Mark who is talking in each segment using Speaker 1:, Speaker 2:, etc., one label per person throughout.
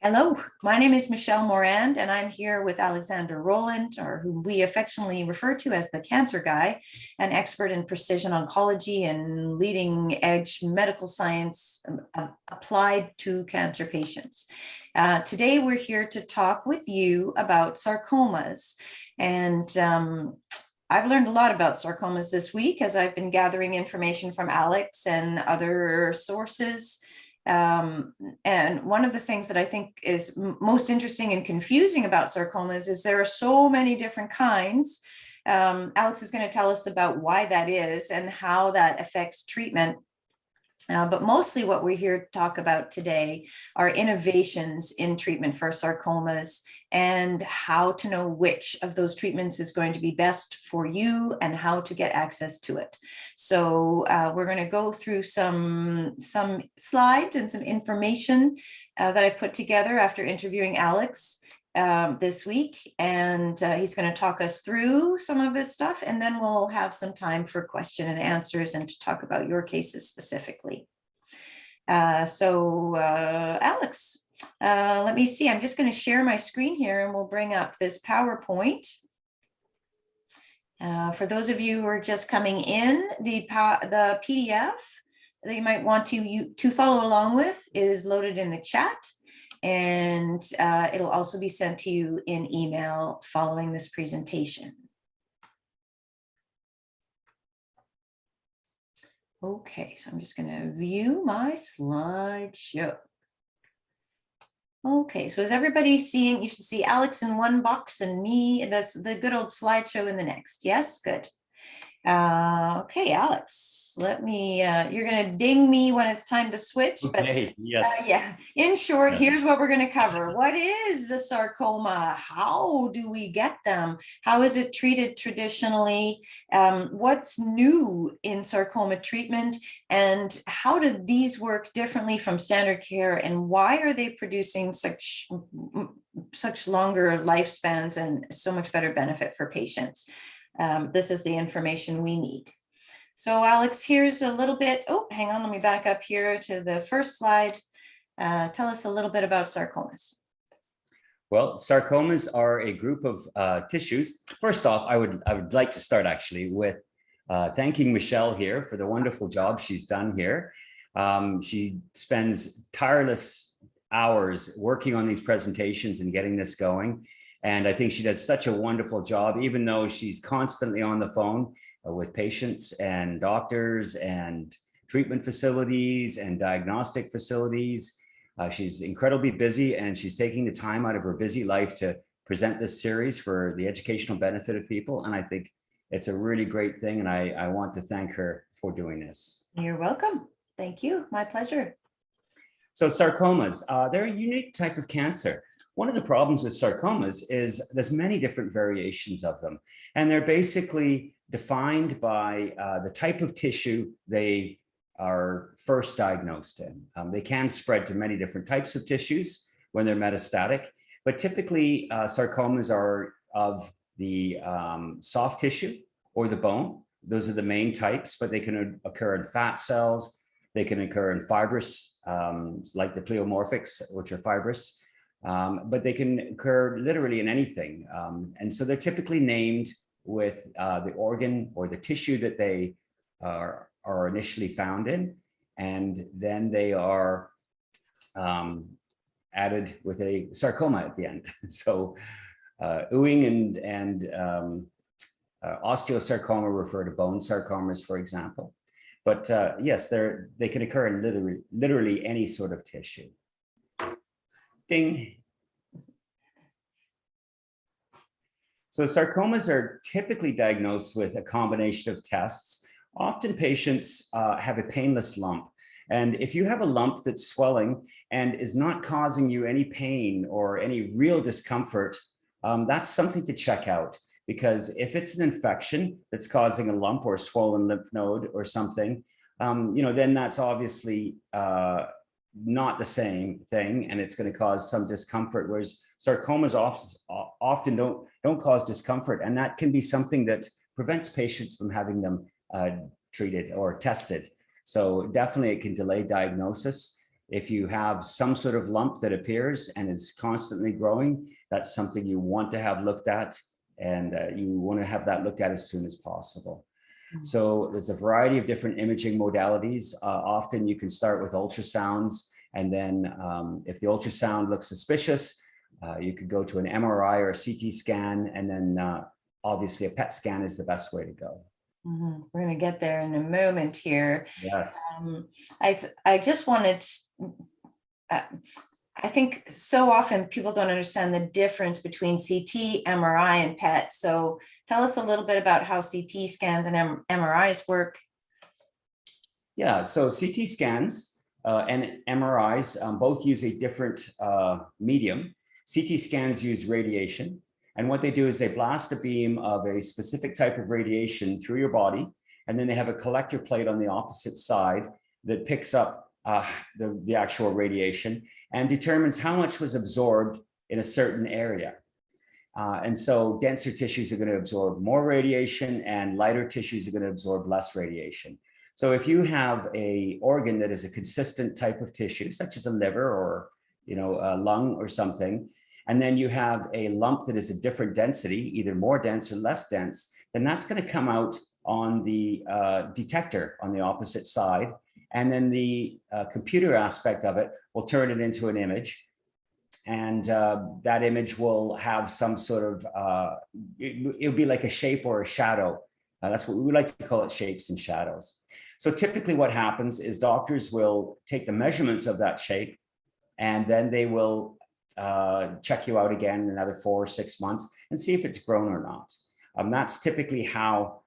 Speaker 1: Hello, my name is Michelle Morand, and I'm here with Alexander Roland, or whom we affectionately refer to as the Cancer Guy, an expert in precision oncology and leading edge medical science applied to cancer patients. Today, we're here to talk with you about sarcomas. And I've learned a lot about sarcomas this week as I've been gathering information from Alex and other sources. And one of the things that I think is most interesting and confusing about sarcomas is there are so many different kinds. Alex is going to tell us about why that is and how that affects treatment. But mostly what we're here to talk about today are innovations in treatment for sarcomas and how to know which of those treatments is going to be best for you and how to get access to it. So we're going to go through some slides and some information that I've put together after interviewing Alex this week, and he's going to talk us through some of this stuff, and then we'll have some time for question and answers and to talk about your cases specifically. Alex, let me see. I'm just going to share my screen here, and we'll bring up this PowerPoint. For those of you who are just coming in, the PDF that you might want to follow along with is loaded in the chat. And it'll also be sent to you in email following this presentation. Okay, so I'm just going to view my slideshow. Okay, so is everybody seeing? You should see Alex in one box and me, that's the good old slideshow in the next. Yes, good. Okay, Alex, let me, you're going to ding me when it's time to switch.
Speaker 2: Okay,
Speaker 1: but,
Speaker 2: yes.
Speaker 1: Yeah, in short, here's what we're going to cover. What is a sarcoma? How do we get them? How is it treated traditionally? What's new in sarcoma treatment? And how do these work differently from standard care? And why are they producing such longer lifespans and so much better benefit for patients? This is the information we need. So Alex, here's a little bit, hang on, let me back up here to the first slide. Tell us a little bit about sarcomas.
Speaker 2: Well, sarcomas are a group of tissues. First off, I would like to start actually with thanking Michelle here for the wonderful job she's done here. She spends tireless hours working on these presentations and getting this going. And I think she does such a wonderful job, even though she's constantly on the phone with patients and doctors and treatment facilities and diagnostic facilities. She's incredibly busy, and she's taking the time out of her busy life to present this series for the educational benefit of people. And I think it's a really great thing. And I want to thank her for doing this.
Speaker 1: You're welcome. Thank you. My pleasure.
Speaker 2: So sarcomas, they're a unique type of cancer. One of the problems with sarcomas is there's many different variations of them, and they're basically defined by the type of tissue they are first diagnosed in. They can spread to many different types of tissues when they're metastatic, but typically sarcomas are of the soft tissue or the bone. Those are the main types, but they can occur in fat cells. They can occur in fibrous, like the pleomorphics, which are fibrous. But they can occur literally in anything. And so they're typically named with the organ or the tissue that they are initially found in. And then they are added with a sarcoma at the end. So Ewing and osteosarcoma refer to bone sarcomas, for example. But yes, they can occur in literally any sort of tissue. Ding. So sarcomas are typically diagnosed with a combination of tests. Often patients have a painless lump. And if you have a lump that's swelling and is not causing you any pain or any real discomfort, that's something to check out. Because if it's an infection that's causing a lump or a swollen lymph node or something, then that's obviously not the same thing, and it's going to cause some discomfort, whereas sarcomas often don't cause discomfort, and that can be something that prevents patients from having them treated or tested. So definitely it can delay diagnosis. If you have some sort of lump that appears and is constantly growing, that's something you want to have looked at, and you want to have that looked at as soon as possible. So there's a variety of different imaging modalities. Often you can start with ultrasounds, and then if the ultrasound looks suspicious, you could go to an MRI or a CT scan, and then obviously a PET scan is the best way to go.
Speaker 1: We're going to get there in a moment here.
Speaker 2: Yes.
Speaker 1: I just wanted, I think so often people don't understand the difference between CT, MRI, and PET. So tell us a little bit about how CT scans and MRIs work.
Speaker 2: Yeah, so CT scans and MRIs both use a different medium. CT scans use radiation. And what they do is they blast a beam of a specific type of radiation through your body. And then they have a collector plate on the opposite side that picks up the actual radiation and determines how much was absorbed in a certain area. And so denser tissues are going to absorb more radiation, and lighter tissues are going to absorb less radiation. So if you have a organ that is a consistent type of tissue, such as a liver or a lung or something, and then you have a lump that is a different density, either more dense or less dense, then that's going to come out on the detector on the opposite side. And then the computer aspect of it will turn it into an image. And that image will have some sort of, it'll be like a shape or a shadow. That's what we like to call it, shapes and shadows. So typically what happens is doctors will take the measurements of that shape, and then they will check you out again in another 4 or 6 months and see if it's grown or not. That's typically how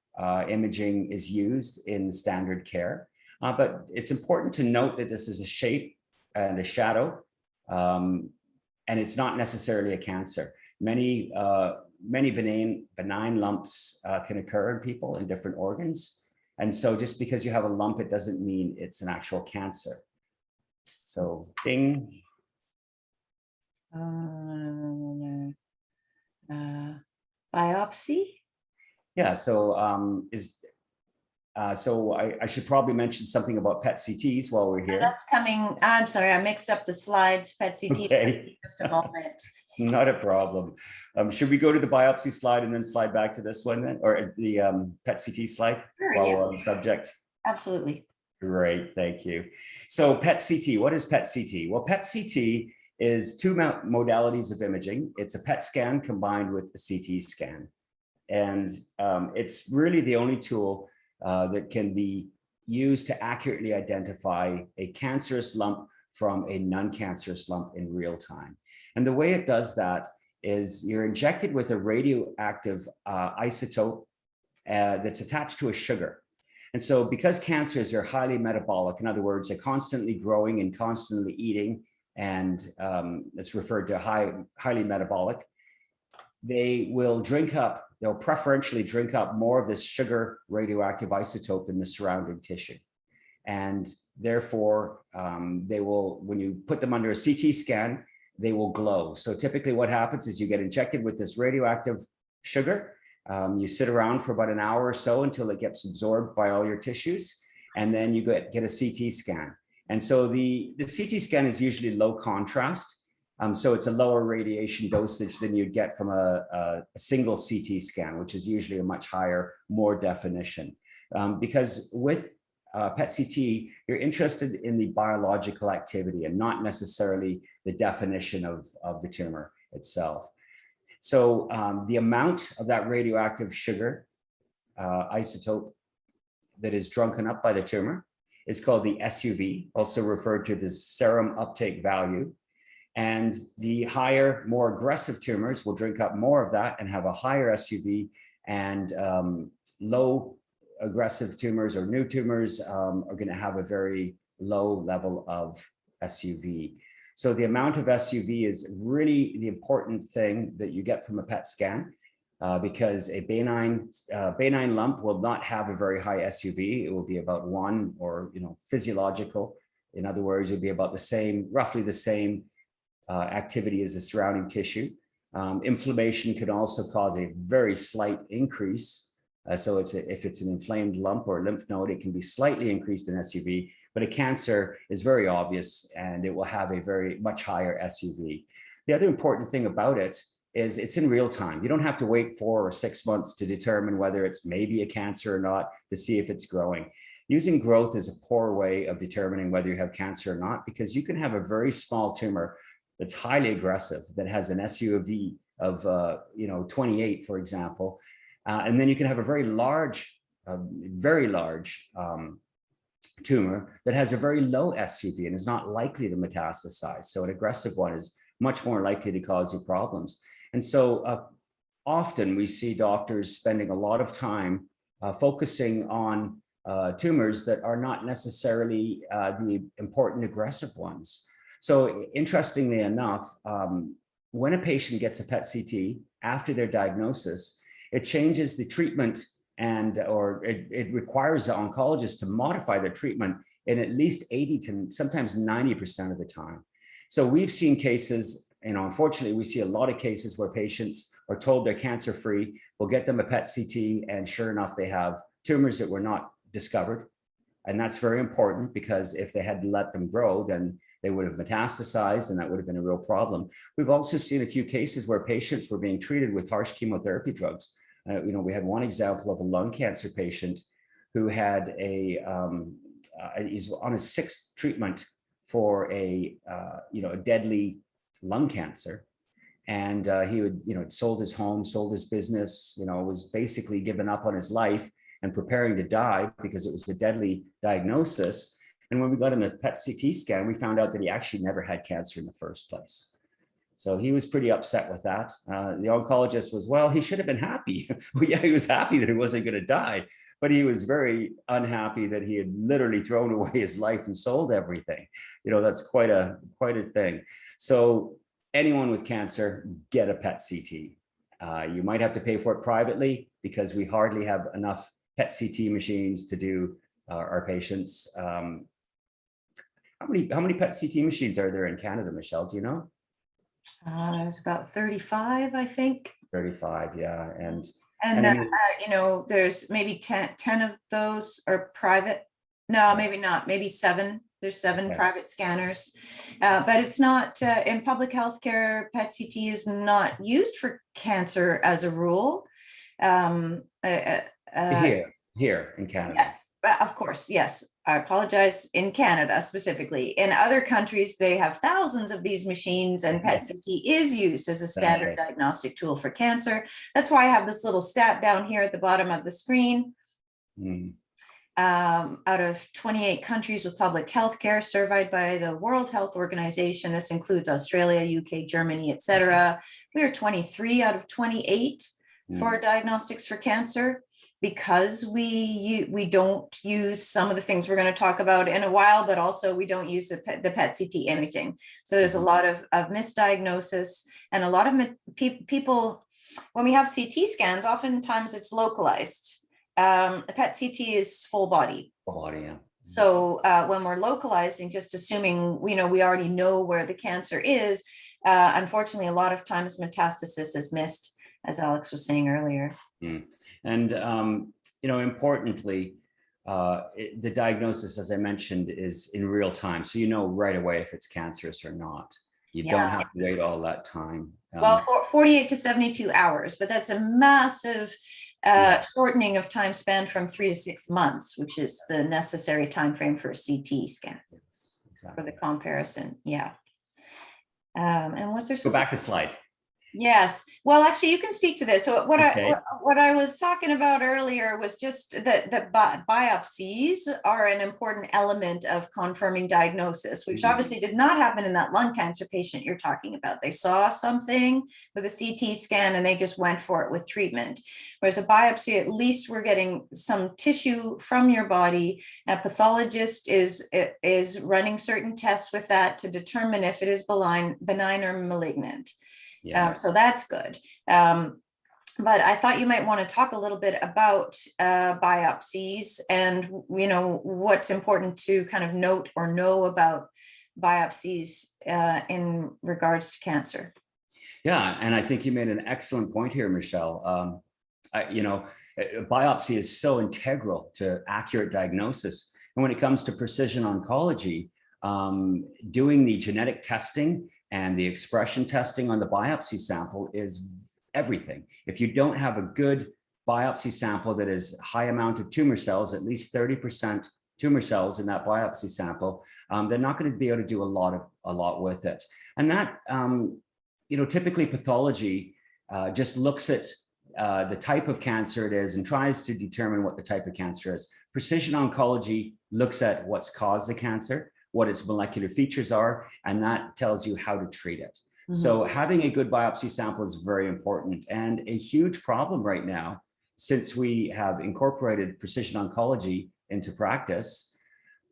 Speaker 2: imaging is used in standard care. But it's important to note that this is a shape and a shadow, and it's not necessarily a cancer. Many benign lumps can occur in people in different organs. And so just because you have a lump, it doesn't mean it's an actual cancer. So ding.
Speaker 1: Biopsy?
Speaker 2: Yeah, so I should probably mention something about PET CTs while we're here.
Speaker 1: That's coming. I'm sorry, I mixed up the slides. PET CT.
Speaker 2: Okay.
Speaker 1: Just a moment.
Speaker 2: Not a problem. Should we go to the biopsy slide and then slide back to this one then, or the PET CT slide while we're on the subject?
Speaker 1: Absolutely.
Speaker 2: Great, thank you. So PET CT, what is PET CT? Well, PET CT is two modalities of imaging. It's a PET scan combined with a CT scan. And it's really the only tool that can be used to accurately identify a cancerous lump from a non-cancerous lump in real time. And the way it does that is you're injected with a radioactive isotope that's attached to a sugar. And so because cancers are highly metabolic, in other words, they're constantly growing and constantly eating, and it's referred to highly metabolic, they'll preferentially drink up more of this sugar radioactive isotope than the surrounding tissue. And therefore, they will, when you put them under a CT scan, they will glow. So typically what happens is you get injected with this radioactive sugar. You sit around for about an hour or so until it gets absorbed by all your tissues. And then you get a CT scan. And so the CT scan is usually low contrast. So it's a lower radiation dosage than you'd get from a single CT scan, which is usually a much higher, more definition. Because with PET CT, you're interested in the biological activity and not necessarily the definition of the tumor itself. So the amount of that radioactive sugar isotope that is drunken up by the tumor is called the SUV, also referred to as serum uptake value. And the higher, more aggressive tumors will drink up more of that and have a higher SUV, and low aggressive tumors or new tumors are going to have a very low level of SUV. So the amount of SUV is really the important thing that you get from a PET scan, because a benign lump will not have a very high SUV. It will be about 1, or physiological. In other words, it will be about the same, roughly the same activity as the surrounding tissue. Inflammation can also cause a very slight increase. So if it's an inflamed lump or lymph node, it can be slightly increased in SUV, but a cancer is very obvious and it will have a very much higher SUV. The other important thing about it is it's in real time. You don't have to wait 4 or 6 months to determine whether it's maybe a cancer or not to see if it's growing. Using growth is a poor way of determining whether you have cancer or not, because you can have a very small tumor that's highly aggressive, that has an SUV of 28, for example, and then you can have a very large tumor that has a very low SUV and is not likely to metastasize. So an aggressive one is much more likely to cause you problems. And so often we see doctors spending a lot of time focusing on tumors that are not necessarily the important aggressive ones. So interestingly enough, when a patient gets a PET CT after their diagnosis, it changes the treatment or it requires the oncologist to modify their treatment in at least 80 to sometimes 90% of the time. So we've seen cases, unfortunately, we see a lot of cases where patients are told they're cancer-free. We'll get them a PET CT, and sure enough, they have tumors that were not discovered. And that's very important, because if they had let them grow, then they would have metastasized, and that would have been a real problem. We've also seen a few cases where patients were being treated with harsh chemotherapy drugs. We had one example of a lung cancer patient who had he's on his 6th treatment for a deadly lung cancer. And he would, sold his home, sold his business, was basically given up on his life and preparing to die because it was a deadly diagnosis. And when we got him a PET CT scan, we found out that he actually never had cancer in the first place. So he was pretty upset with that. The oncologist was, well, he should have been happy. Well, yeah, he was happy that he wasn't going to die, but he was very unhappy that he had literally thrown away his life and sold everything. That's quite a thing. So anyone with cancer, get a PET CT. You might have to pay for it privately, because we hardly have enough PET CT machines to do our patients. How many PET CT machines are there in Canada, Michelle? Do you know?
Speaker 1: It was about 35, I think.
Speaker 2: 35, yeah. And
Speaker 1: I mean, there's maybe 10 of those are private. No, maybe not. Maybe 7. There's 7 private scanners, but it's not in public healthcare. PET CT is not used for cancer as a rule.
Speaker 2: Here in Canada.
Speaker 1: Yes, of course. Yes. I apologize. In Canada specifically. In other countries, they have thousands of these machines, and PET CT is used as a standard diagnostic tool for cancer. That's why I have this little stat down here at the bottom of the screen. Out of 28 countries with public health care surveyed by the World Health Organization, this includes Australia, UK, Germany, etc. We are 23 out of 28 for diagnostics for cancer, because we don't use some of the things we're going to talk about in a while, but also we don't use the PET CT imaging. So there's a lot of misdiagnosis, and a lot of people, when we have CT scans, oftentimes it's localized. The PET CT is full body.
Speaker 2: Full body, yeah.
Speaker 1: So when we're localizing, just assuming, we already know where the cancer is, unfortunately, a lot of times metastasis is missed, as Alex was saying earlier.
Speaker 2: And, importantly, the diagnosis, as I mentioned, is in real time. So right away if it's cancerous or not. You don't have to wait all that time.
Speaker 1: Well, 48 to 72 hours, but that's a massive shortening of time span from 3 to 6 months, which is the necessary time frame for a CT scan.
Speaker 2: Yes, exactly.
Speaker 1: For the comparison. Yeah. And was there
Speaker 2: something? Go back a slide.
Speaker 1: Yes. Well, actually, you can speak to this. So what I was talking about earlier was just that biopsies are an important element of confirming diagnosis, which obviously did not happen in that lung cancer patient you're talking about. They saw something with a CT scan and they just went for it with treatment. Whereas a biopsy, at least we're getting some tissue from your body. A pathologist is running certain tests with that to determine if it is benign or malignant. Yes. So that's good. But I thought you might want to talk a little bit about biopsies and, what's important to kind of note or know about biopsies in regards to cancer.
Speaker 2: Yeah, and I think you made an excellent point here, Michelle. Biopsy is so integral to accurate diagnosis. And when it comes to precision oncology, doing the genetic testing and the expression testing on the biopsy sample is everything. If you don't have a good biopsy sample that is high amount of tumor cells, at least 30% tumor cells in that biopsy sample, they're not going to be able to do a lot with it. And that, typically pathology just looks at the type of cancer it is and tries to determine what the type of cancer is. Precision oncology looks at what's caused the cancer, what its molecular features are, and that tells you how to treat it. Mm-hmm. So having a good biopsy sample is very important, and a huge problem right now, since we have incorporated precision oncology into practice,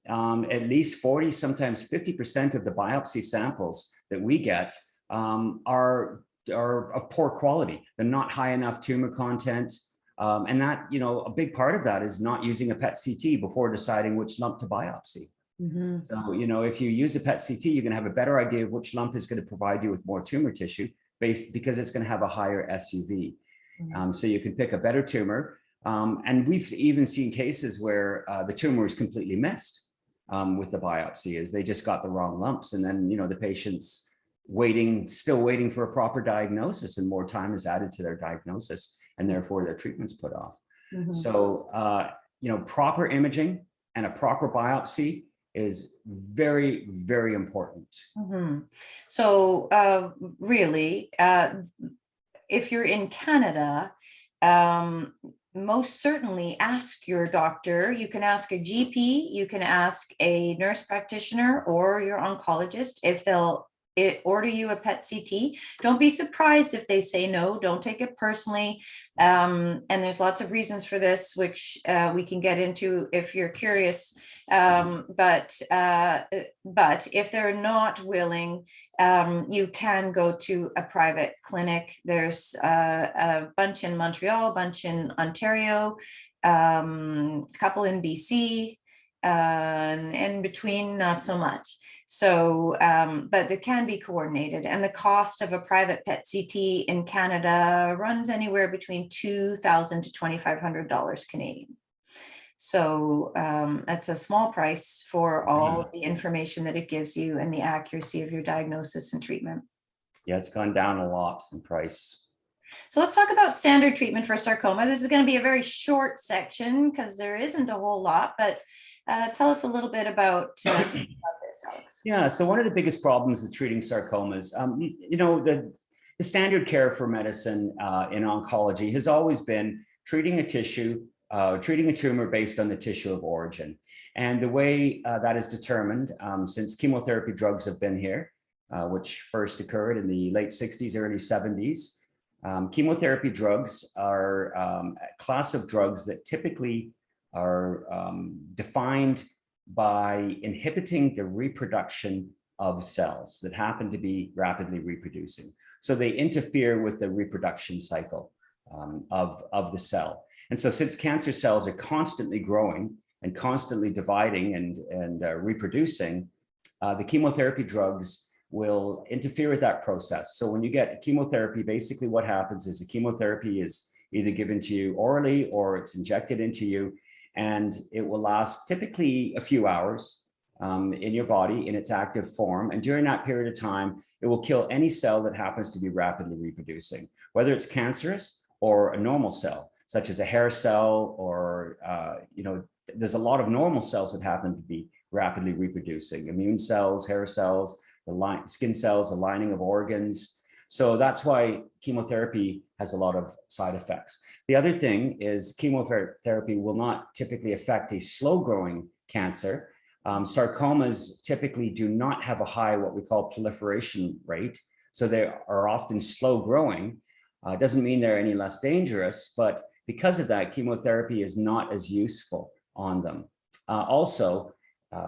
Speaker 2: at least 40, sometimes 50% of the biopsy samples that we get are of poor quality. They're not high enough tumor content. And that, a big part of that is not using a PET CT before deciding which lump to biopsy. Mm-hmm. So, if you use a PET CT, you're going to have a better idea of which lump is going to provide you with more tumor tissue because it's going to have a higher SUV. Mm-hmm. So you can pick a better tumor. And we've even seen cases where the tumor is completely missed with the biopsy, as they just got the wrong lumps. And then, the patient's still waiting for a proper diagnosis, and more time is added to their diagnosis, and therefore their treatment's put off. Mm-hmm. So, proper imaging and a proper biopsy is very, very important.
Speaker 1: Mm-hmm. So really, if you're in Canada, most certainly ask your doctor. You can ask a GP, you can ask a nurse practitioner or your oncologist if they'll order you a PET CT. Don't be surprised if they say no. Don't take it personally. And there's lots of reasons for this, which we can get into if you're curious. But if they're not willing, you can go to a private clinic. There's a bunch in Montreal, a bunch in Ontario, a couple in BC, and in between, not so much. So, but they can be coordinated, and the cost of a private PET CT in Canada runs anywhere between $2,000 to $2,500 Canadian. So that's a small price for all of the information that it gives you and the accuracy of your diagnosis and treatment.
Speaker 2: Yeah, it's gone down a lot in price.
Speaker 1: So let's talk about standard treatment for sarcoma. This is going to be a very short section because there isn't a whole lot, but tell us a little bit about this, Alex.
Speaker 2: Yeah, so one of the biggest problems with treating sarcomas, the standard care for medicine in oncology has always been treating a tumor based on the tissue of origin. And the way that is determined since chemotherapy drugs have been here, which first occurred in the late 60s, early 70s, chemotherapy drugs are a class of drugs that typically are defined by inhibiting the reproduction of cells that happen to be rapidly reproducing. So they interfere with the reproduction cycle of the cell. And so since cancer cells are constantly growing and constantly dividing and reproducing, the chemotherapy drugs will interfere with that process. So when you get chemotherapy, basically what happens is the chemotherapy is either given to you orally or it's injected into you, and it will last typically a few hours in your body in its active form. And during that period of time, it will kill any cell that happens to be rapidly reproducing, whether it's cancerous or a normal cell, such as a hair cell, or, there's a lot of normal cells that happen to be rapidly reproducing: immune cells, hair cells, the skin cells, the lining of organs. So that's why chemotherapy has a lot of side effects. The other thing is chemotherapy will not typically affect a slow-growing cancer. Sarcomas typically do not have a high, what we call, proliferation rate. So they are often slow-growing. Doesn't mean they're any less dangerous, but because of that, chemotherapy is not as useful on them. Also,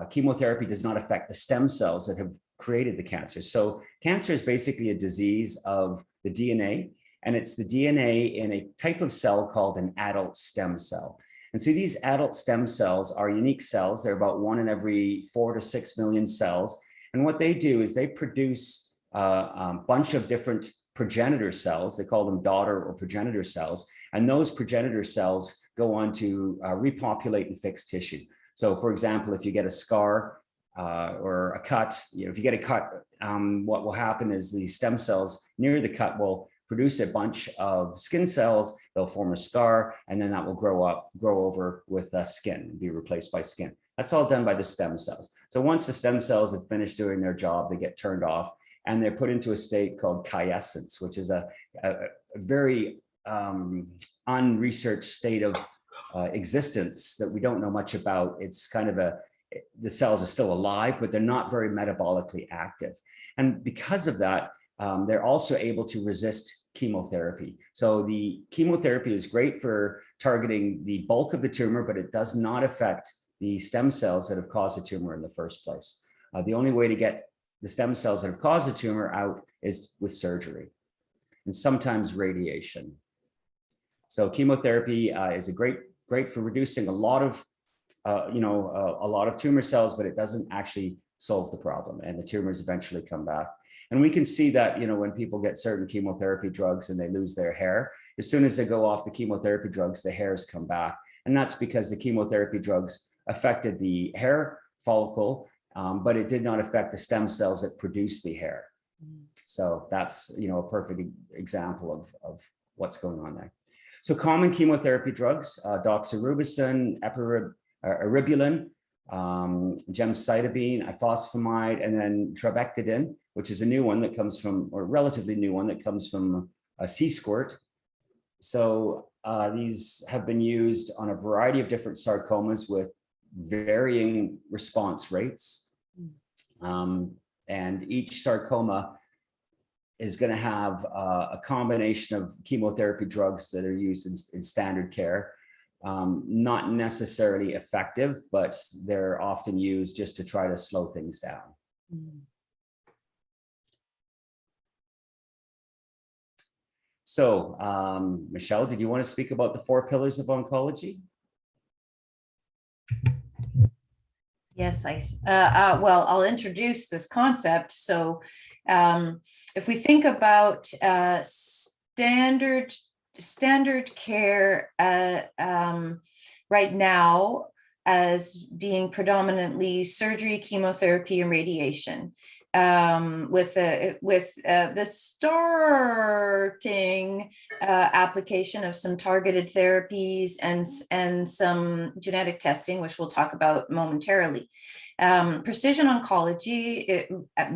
Speaker 2: chemotherapy does not affect the stem cells that have created the cancer. So cancer is basically a disease of the DNA, and it's the DNA in a type of cell called an adult stem cell. And so these adult stem cells are unique cells. They're about 1 in every 4 to 6 million cells. And what they do is they produce a bunch of different progenitor cells. They call them daughter or progenitor cells. And those progenitor cells go on to repopulate and fix tissue. So for example, if you get a scar or a cut, if you get a cut, what will happen is the stem cells near the cut will produce a bunch of skin cells, they'll form a scar, and then that will grow over with skin and be replaced by skin. That's all done by the stem cells. So once the stem cells have finished doing their job, they get turned off and they're put into a state called quiescence, which is a very unresearched state of existence that we don't know much about. It's kind of the cells are still alive, but they're not very metabolically active. And because of that, they're also able to resist chemotherapy. So the chemotherapy is great for targeting the bulk of the tumor, but it does not affect the stem cells that have caused the tumor in the first place. The only way to get the stem cells that have caused the tumor out is with surgery and sometimes radiation. So chemotherapy is great for reducing a lot of tumor cells, but it doesn't actually solve the problem, and the tumors eventually come back. And we can see that, when people get certain chemotherapy drugs and they lose their hair, as soon as they go off the chemotherapy drugs, the hairs come back. And that's because the chemotherapy drugs affected the hair follicle, but it did not affect the stem cells that produce the hair. So that's, a perfect example of what's going on there. So common chemotherapy drugs, doxorubicin, eribulin, gemcitabine, ifosfamide, and then trabectedin, which is a new one that comes from, or relatively new one that comes from a C-squirt. So these have been used on a variety of different sarcomas with varying response rates. And each sarcoma is going to have a combination of chemotherapy drugs that are used in standard care. Not necessarily effective, but they're often used just to try to slow things down. So, Michelle, did you want to speak about the 4 pillars of oncology?
Speaker 1: Yes, well, I'll introduce this concept. So if we think about standard care right now as being predominantly surgery, chemotherapy, and radiation, with the starting application of some targeted therapies and some genetic testing, which we'll talk about momentarily. Precision oncology,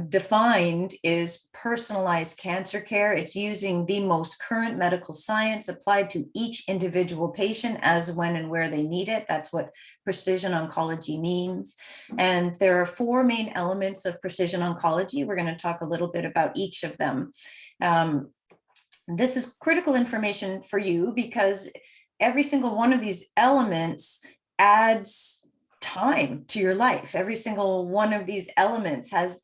Speaker 1: defined, is personalized cancer care. It's using the most current medical science applied to each individual patient as, when, and where they need it. That's what precision oncology means. And there are 4 main elements of precision oncology. We're going to talk a little bit about each of them. This is critical information for you because every single one of these elements adds time to your life. Every single one of these elements has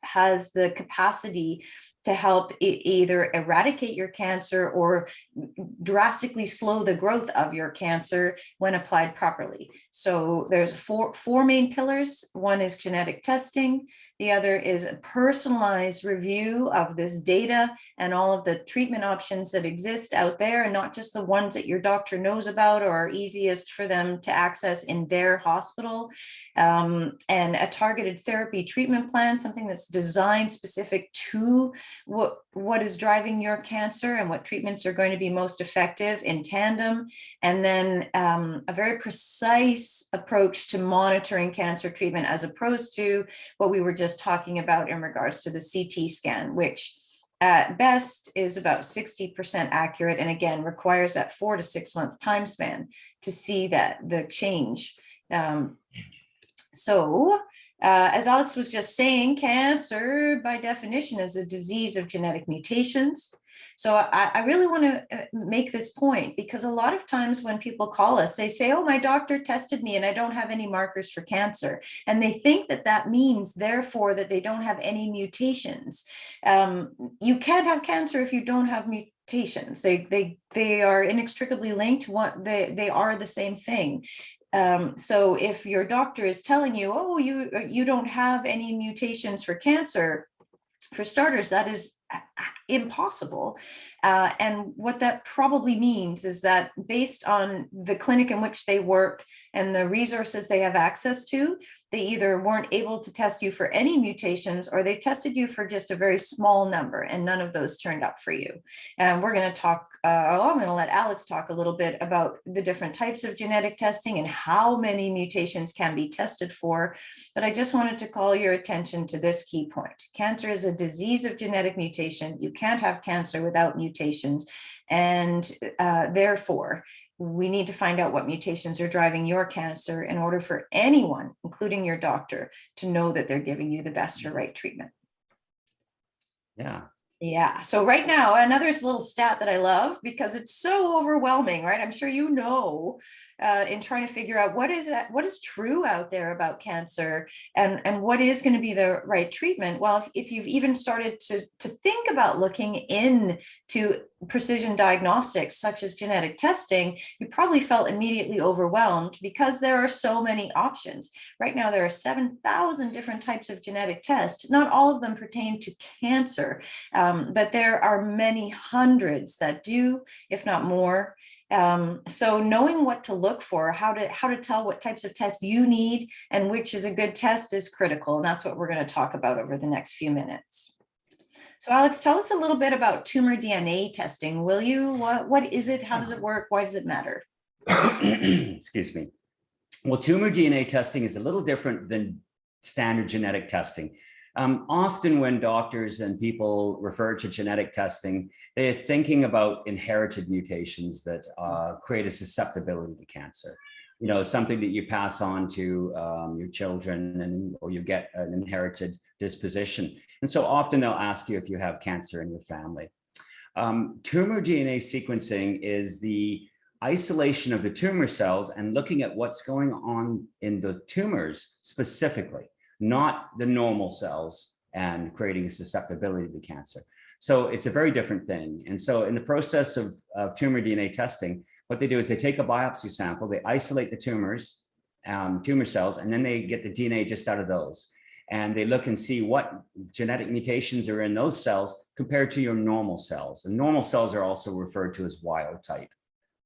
Speaker 1: the capacity to help either eradicate your cancer or drastically slow the growth of your cancer when applied properly. So there's four main pillars. One is genetic testing. The other is a personalized review of this data and all of the treatment options that exist out there, and not just the ones that your doctor knows about or are easiest for them to access in their hospital. And a targeted therapy treatment plan, something that's designed specific to what is driving your cancer and what treatments are going to be most effective in tandem. And then a very precise approach to monitoring cancer treatment, as opposed to what we were just talking about in regards to the CT scan, which at best is about 60% accurate, and again requires that 4 to 6 month time span to see that the change. As Alex was just saying, cancer by definition is a disease of genetic mutations. So I really want to make this point, because a lot of times when people call us, they say, oh, my doctor tested me and I don't have any markers for cancer. And they think that that means, therefore, that they don't have any mutations. You can't have cancer if you don't have mutations. They are inextricably linked. They are the same thing. So if your doctor is telling you, oh, you don't have any mutations for cancer, for starters, that is impossible. And what that probably means is that based on the clinic in which they work and the resources they have access to, they either weren't able to test you for any mutations, or they tested you for just a very small number, and none of those turned up for you. And we're going to talk, I'm going to let Alex talk a little bit about the different types of genetic testing and how many mutations can be tested for. But I just wanted to call your attention to this key point. Cancer is a disease of genetic mutation. You can't have cancer without mutations. And therefore, we need to find out what mutations are driving your cancer in order for anyone, including your doctor, to know that they're giving you the best or right treatment.
Speaker 2: Yeah.
Speaker 1: Yeah. So right now, another little stat that I love because it's so overwhelming, right? I'm sure you know, in trying to figure out what is true out there about cancer and what is going to be the right treatment. Well, if you've even started to think about looking into precision diagnostics, such as genetic testing, you probably felt immediately overwhelmed because there are so many options. Right now, there are 7,000 different types of genetic tests. Not all of them pertain to cancer, but there are many hundreds that do, if not more. So knowing what to look for, how to tell what types of tests you need and which is a good test is critical. And that's what we're going to talk about over the next few minutes. So Alex, tell us a little bit about tumor DNA testing, will you? What is it? How does it work? Why does it matter?
Speaker 2: Excuse me. Well, tumor DNA testing is a little different than standard genetic testing. Often when doctors and people refer to genetic testing, they're thinking about inherited mutations that create a susceptibility to cancer. You know, something that you pass on to your children or you get an inherited disposition. And so often they'll ask you if you have cancer in your family. Tumor DNA sequencing is the isolation of the tumor cells and looking at what's going on in the tumors specifically, not the normal cells, and creating a susceptibility to cancer. So it's a very different thing. And so in the process of tumor DNA testing, what they do is they take a biopsy sample, they isolate the tumor cells, and then they get the DNA just out of those. And they look and see what genetic mutations are in those cells compared to your normal cells. And normal cells are also referred to as wild type.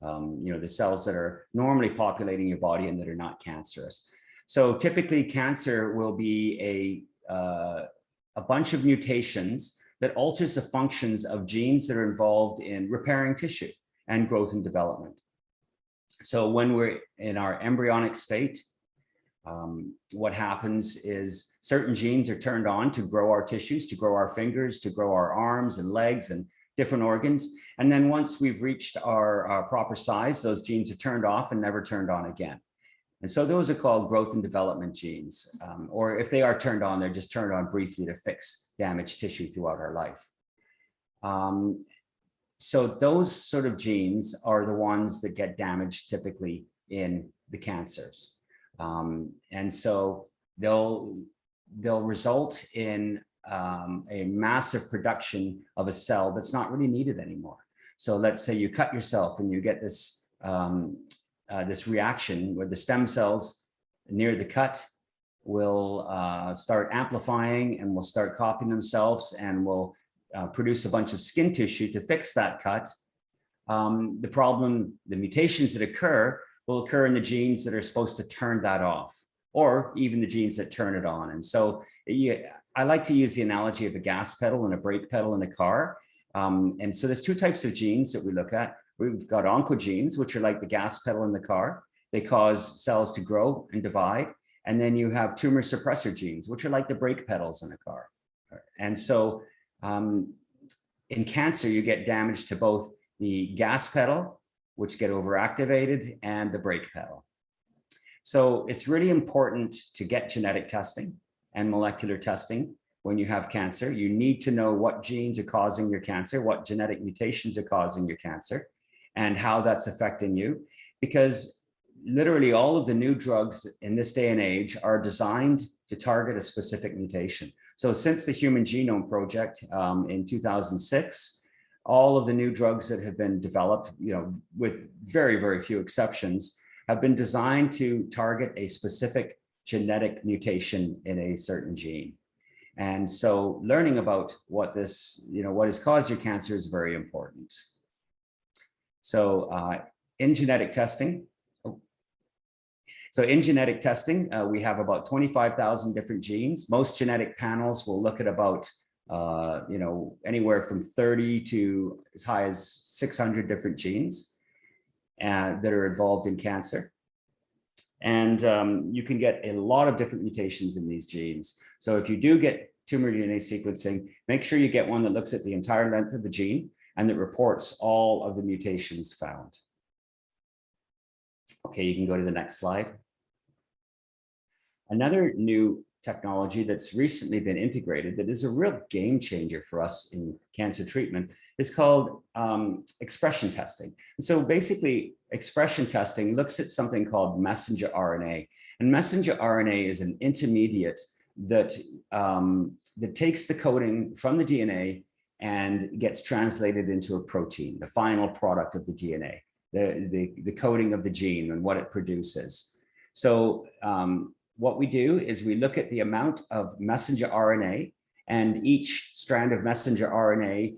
Speaker 2: You know, the cells that are normally populating your body and that are not cancerous. So typically cancer will be a bunch of mutations that alters the functions of genes that are involved in repairing tissue and growth and development. So when we're in our embryonic state, what happens is certain genes are turned on to grow our tissues, to grow our fingers, to grow our arms and legs and different organs. And then once we've reached our proper size, those genes are turned off and never turned on again. And so those are called growth and development genes, or if they are turned on, they're just turned on briefly to fix damaged tissue throughout our life. So those sort of genes are the ones that get damaged typically in the cancers. And so they'll result in a massive production of a cell that's not really needed anymore. So let's say you cut yourself and you get this this reaction where the stem cells near the cut will start amplifying and will start copying themselves and will produce a bunch of skin tissue to fix that cut. The mutations that occur will occur in the genes that are supposed to turn that off, or even the genes that turn it on. And so I like to use the analogy of a gas pedal and a brake pedal in a car. And so there's two types of genes that we look at. We've got oncogenes, which are like the gas pedal in the car. They cause cells to grow and divide. And then you have tumor suppressor genes, which are like the brake pedals in a car. And so in cancer, you get damage to both the gas pedal, which get overactivated, and the brake pedal. So it's really important to get genetic testing and molecular testing when you have cancer. You need to know what genes are causing your cancer, what genetic mutations are causing your cancer, and how that's affecting you. Because literally all of the new drugs in this day and age are designed to target a specific mutation. So since the Human Genome Project in 2006, all of the new drugs that have been developed, you know, with very, very few exceptions, have been designed to target a specific genetic mutation in a certain gene. And so learning about what has caused your cancer is very important. So in genetic testing, we have about 25,000 different genes. Most genetic panels will look at about anywhere from 30 to as high as 600 different genes that are involved in cancer. And you can get a lot of different mutations in these genes. So if you do get tumor DNA sequencing, make sure you get one that looks at the entire length of the gene and that reports all of the mutations found. Okay, you can go to the next slide. Another new technology that's recently been integrated that is a real game changer for us in cancer treatment is called expression testing. And so basically, expression testing looks at something called messenger RNA. And messenger RNA is an intermediate that, that takes the coding from the DNA and gets translated into a protein, the final product of the DNA, the coding of the gene and what it produces. So what we do is we look at the amount of messenger RNA, and each strand of messenger RNA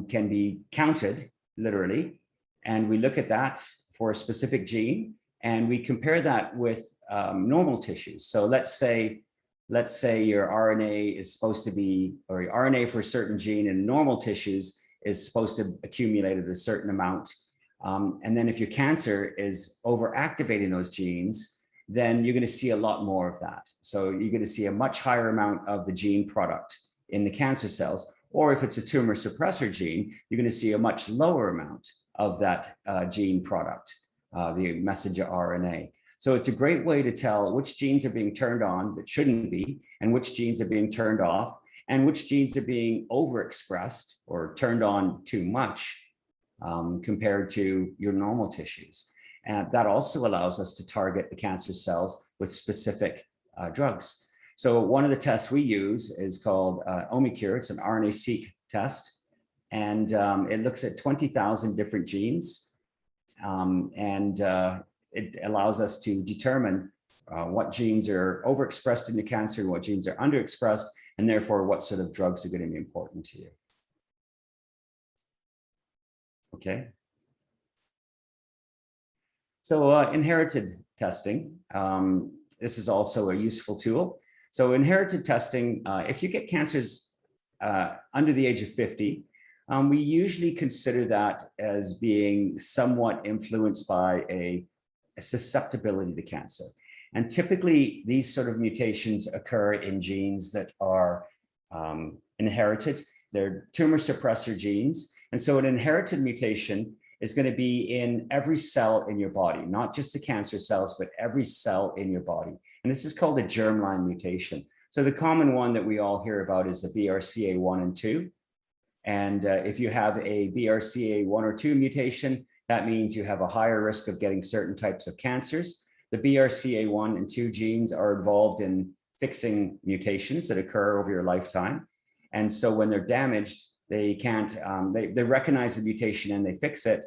Speaker 2: can be counted literally. And we look at that for a specific gene, and we compare that with normal tissues. So let's say your RNA is supposed to be, or your RNA for a certain gene in normal tissues is supposed to accumulate at a certain amount. And then if your cancer is overactivating those genes, then you're going to see a lot more of that. So you're going to see a much higher amount of the gene product in the cancer cells. Or if it's a tumor suppressor gene, you're going to see a much lower amount of that gene product, the messenger RNA. So it's a great way to tell which genes are being turned on that shouldn't be, and which genes are being turned off, and which genes are being overexpressed or turned on too much compared to your normal tissues. And that also allows us to target the cancer cells with specific drugs. So one of the tests we use is called Omicure. It's an RNA-seq test, and it looks at 20,000 different genes, and it allows us to determine what genes are overexpressed in the cancer, what genes are underexpressed, and therefore what sort of drugs are going to be important to you. Okay. So inherited testing, this is also a useful tool. So inherited testing, if you get cancers under the age of 50, we usually consider that as being somewhat influenced by a susceptibility to cancer. And typically these sort of mutations occur in genes that are inherited. They're tumor suppressor genes. And so an inherited mutation is going to be in every cell in your body, not just the cancer cells, but every cell in your body. And this is called a germline mutation. So the common one that we all hear about is the BRCA1 and 2. And if you have a BRCA1 or 2 mutation, that means you have a higher risk of getting certain types of cancers. The BRCA1 and 2 genes are involved in fixing mutations that occur over your lifetime. And so when they're damaged, they can't, they recognize the mutation and they fix it.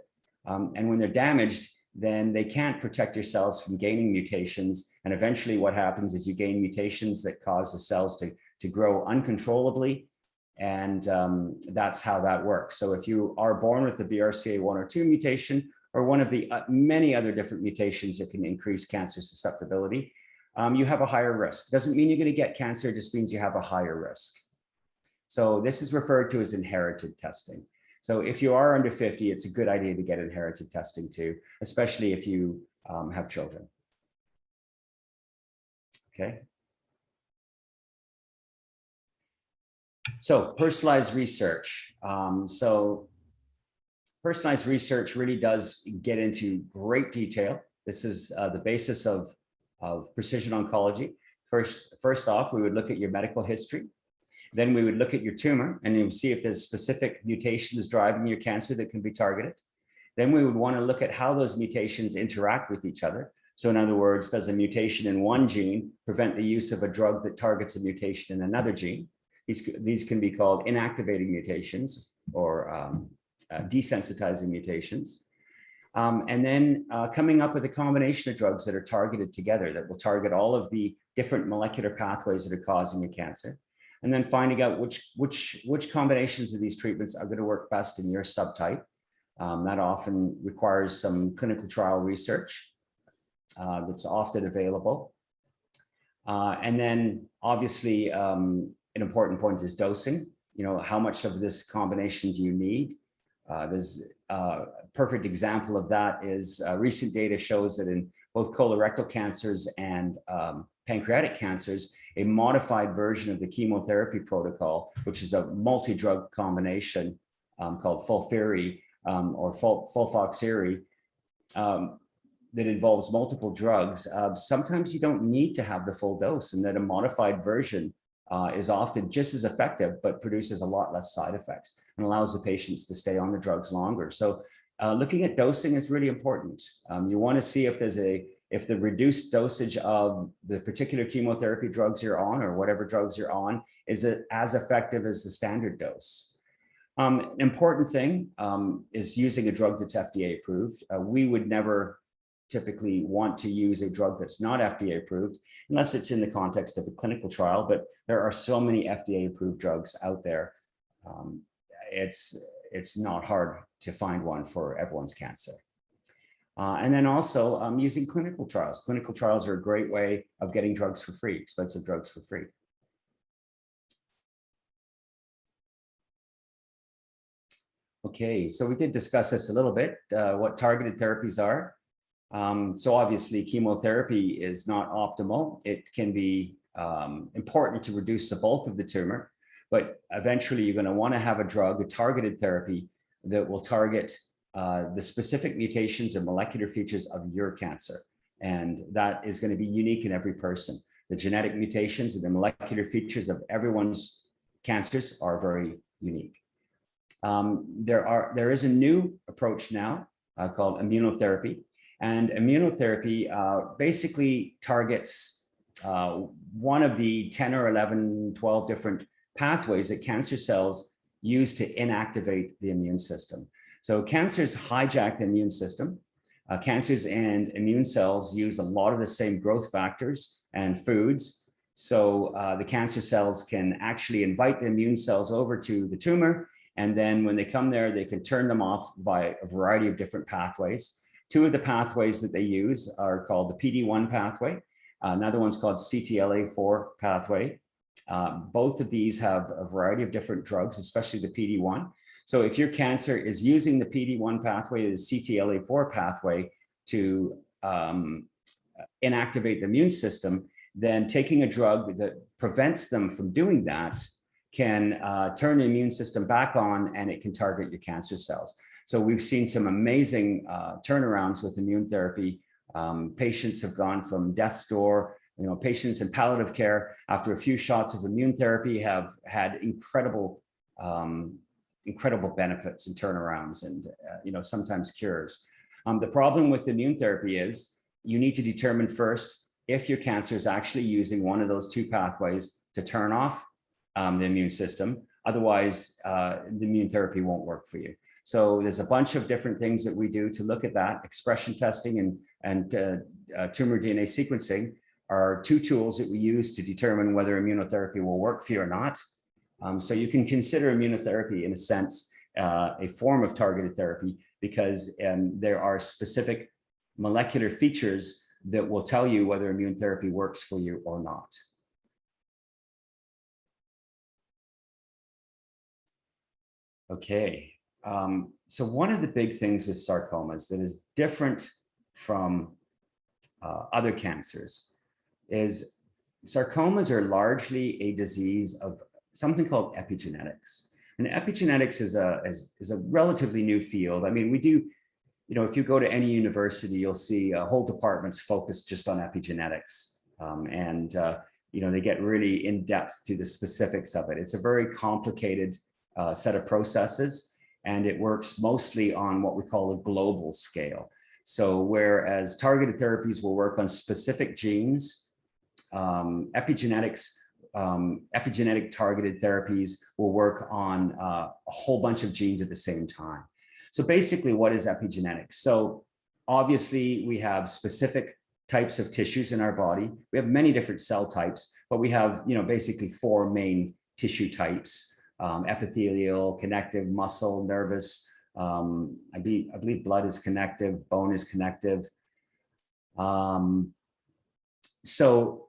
Speaker 2: And when they're damaged, then they can't protect your cells from gaining mutations. And eventually what happens is you gain mutations that cause the cells to grow uncontrollably. And that's how that works. So if you are born with the BRCA1 or 2 mutation, or one of the many other different mutations that can increase cancer susceptibility, you have a higher risk. Doesn't mean you're going to get cancer, it just means you have a higher risk. So this is referred to as inherited testing. So if you are under 50, it's a good idea to get inherited testing too, especially if you have children. Okay. So personalized research. Personalized research really does get into great detail. This is the basis of precision oncology. First off, we would look at your medical history. Then we would look at your tumor and you would see if there's specific mutations driving your cancer that can be targeted. Then we would want to look at how those mutations interact with each other. So in other words, does a mutation in one gene prevent the use of a drug that targets a mutation in another gene? These can be called inactivating mutations or desensitizing mutations. And then coming up with a combination of drugs that are targeted together that will target all of the different molecular pathways that are causing your cancer. and then finding out which combinations of these treatments are going to work best in your subtype. That often requires some clinical trial research that's often available. And then obviously an important point is dosing. You know, how much of this combination do you need? There's a perfect example of that is recent data shows that in both colorectal cancers and pancreatic cancers, a modified version of the chemotherapy protocol, which is a multi-drug combination called FOLFIRI or FOLFOXIRI, that involves multiple drugs. Sometimes you don't need to have the full dose, and that a modified version is often just as effective, but produces a lot less side effects and allows the patients to stay on the drugs longer. So looking at dosing is really important. You want to see if the reduced dosage of the particular chemotherapy drugs you're on, or whatever drugs you're on, is it as effective as the standard dose? An important thing is using a drug that's FDA approved. We would never typically want to use a drug that's not FDA approved unless it's in the context of a clinical trial, but there are so many FDA approved drugs out there. It's not hard to find one for everyone's cancer. And then also using clinical trials. Clinical trials are a great way of getting drugs for free, expensive drugs for free. Okay, so we did discuss this a little bit, what targeted therapies are. So obviously chemotherapy is not optimal. It can be important to reduce the bulk of the tumor, but eventually you're going to want to have a drug, a targeted therapy that will target the specific mutations and molecular features of your cancer. And that is going to be unique in every person. The genetic mutations and the molecular features of everyone's cancers are very unique. There is a new approach now called immunotherapy. And immunotherapy basically targets one of the 10 or 11, 12 different pathways that cancer cells use to inactivate the immune system. So cancers hijack the immune system. Cancers and immune cells use a lot of the same growth factors and foods. So the cancer cells can actually invite the immune cells over to the tumor. And then when they come there, they can turn them off by a variety of different pathways. Two of the pathways that they use are called the PD-1 pathway. Another one's called CTLA-4 pathway. Both of these have a variety of different drugs, especially the PD-1. So if your cancer is using the PD-1 pathway, the CTLA-4 pathway to inactivate the immune system, then taking a drug that prevents them from doing that can turn the immune system back on, and it can target your cancer cells. So we've seen some amazing turnarounds with immune therapy. Patients have gone from death's door. You know, patients in palliative care after a few shots of immune therapy have had incredible benefits and turnarounds, and sometimes cures. The problem with immune therapy is you need to determine first if your cancer is actually using one of those two pathways to turn off the immune system. Otherwise, the immune therapy won't work for you. So there's a bunch of different things that we do to look at that. Expression testing and tumor DNA sequencing are two tools that we use to determine whether immunotherapy will work for you or not. So you can consider immunotherapy, in a sense, a form of targeted therapy, because there are specific molecular features that will tell you whether immune therapy works for you or not. Okay. So one of the big things with sarcomas that is different from other cancers is sarcomas are largely a disease of something called epigenetics. And epigenetics is a relatively new field. I mean, we do, if you go to any university, you'll see whole departments focused just on epigenetics. They get really in depth to the specifics of it. It's a very complicated set of processes, and it works mostly on what we call a global scale. So whereas targeted therapies will work on specific genes, epigenetic targeted therapies will work on a whole bunch of genes at the same time. So basically, what is epigenetics? So obviously, we have specific types of tissues in our body. We have many different cell types, but we have, basically four main tissue types, epithelial, connective, muscle, nervous. I believe blood is connective, bone is connective. So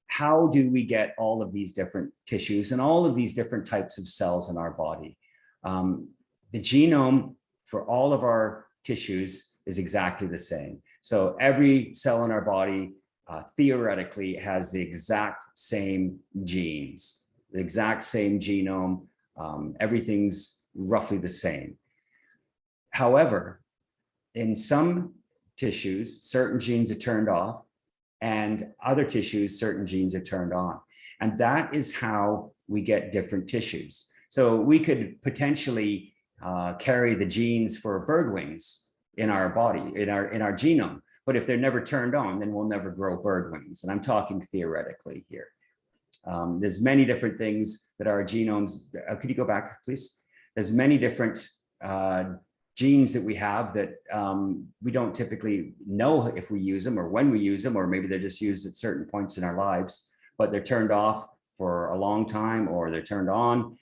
Speaker 2: how do we get all of these different tissues and all of these different types of cells in our body? The genome for all of our tissues is exactly the same. So every cell in our body theoretically has the exact same genes, the exact same genome. Everything's roughly the same. However, in some tissues, certain genes are turned off, and other tissues, certain genes are turned on. And that is how we get different tissues. So we could potentially carry the genes for bird wings in our body, in our genome. But if they're never turned on, then we'll never grow bird wings. And I'm talking theoretically here. There's many different things that our genomes, could you go back, please? There's many different genes that we have that we don't typically know if we use them or when we use them, or maybe they're just used at certain points in our lives, but they're turned off for a long time or they're turned on.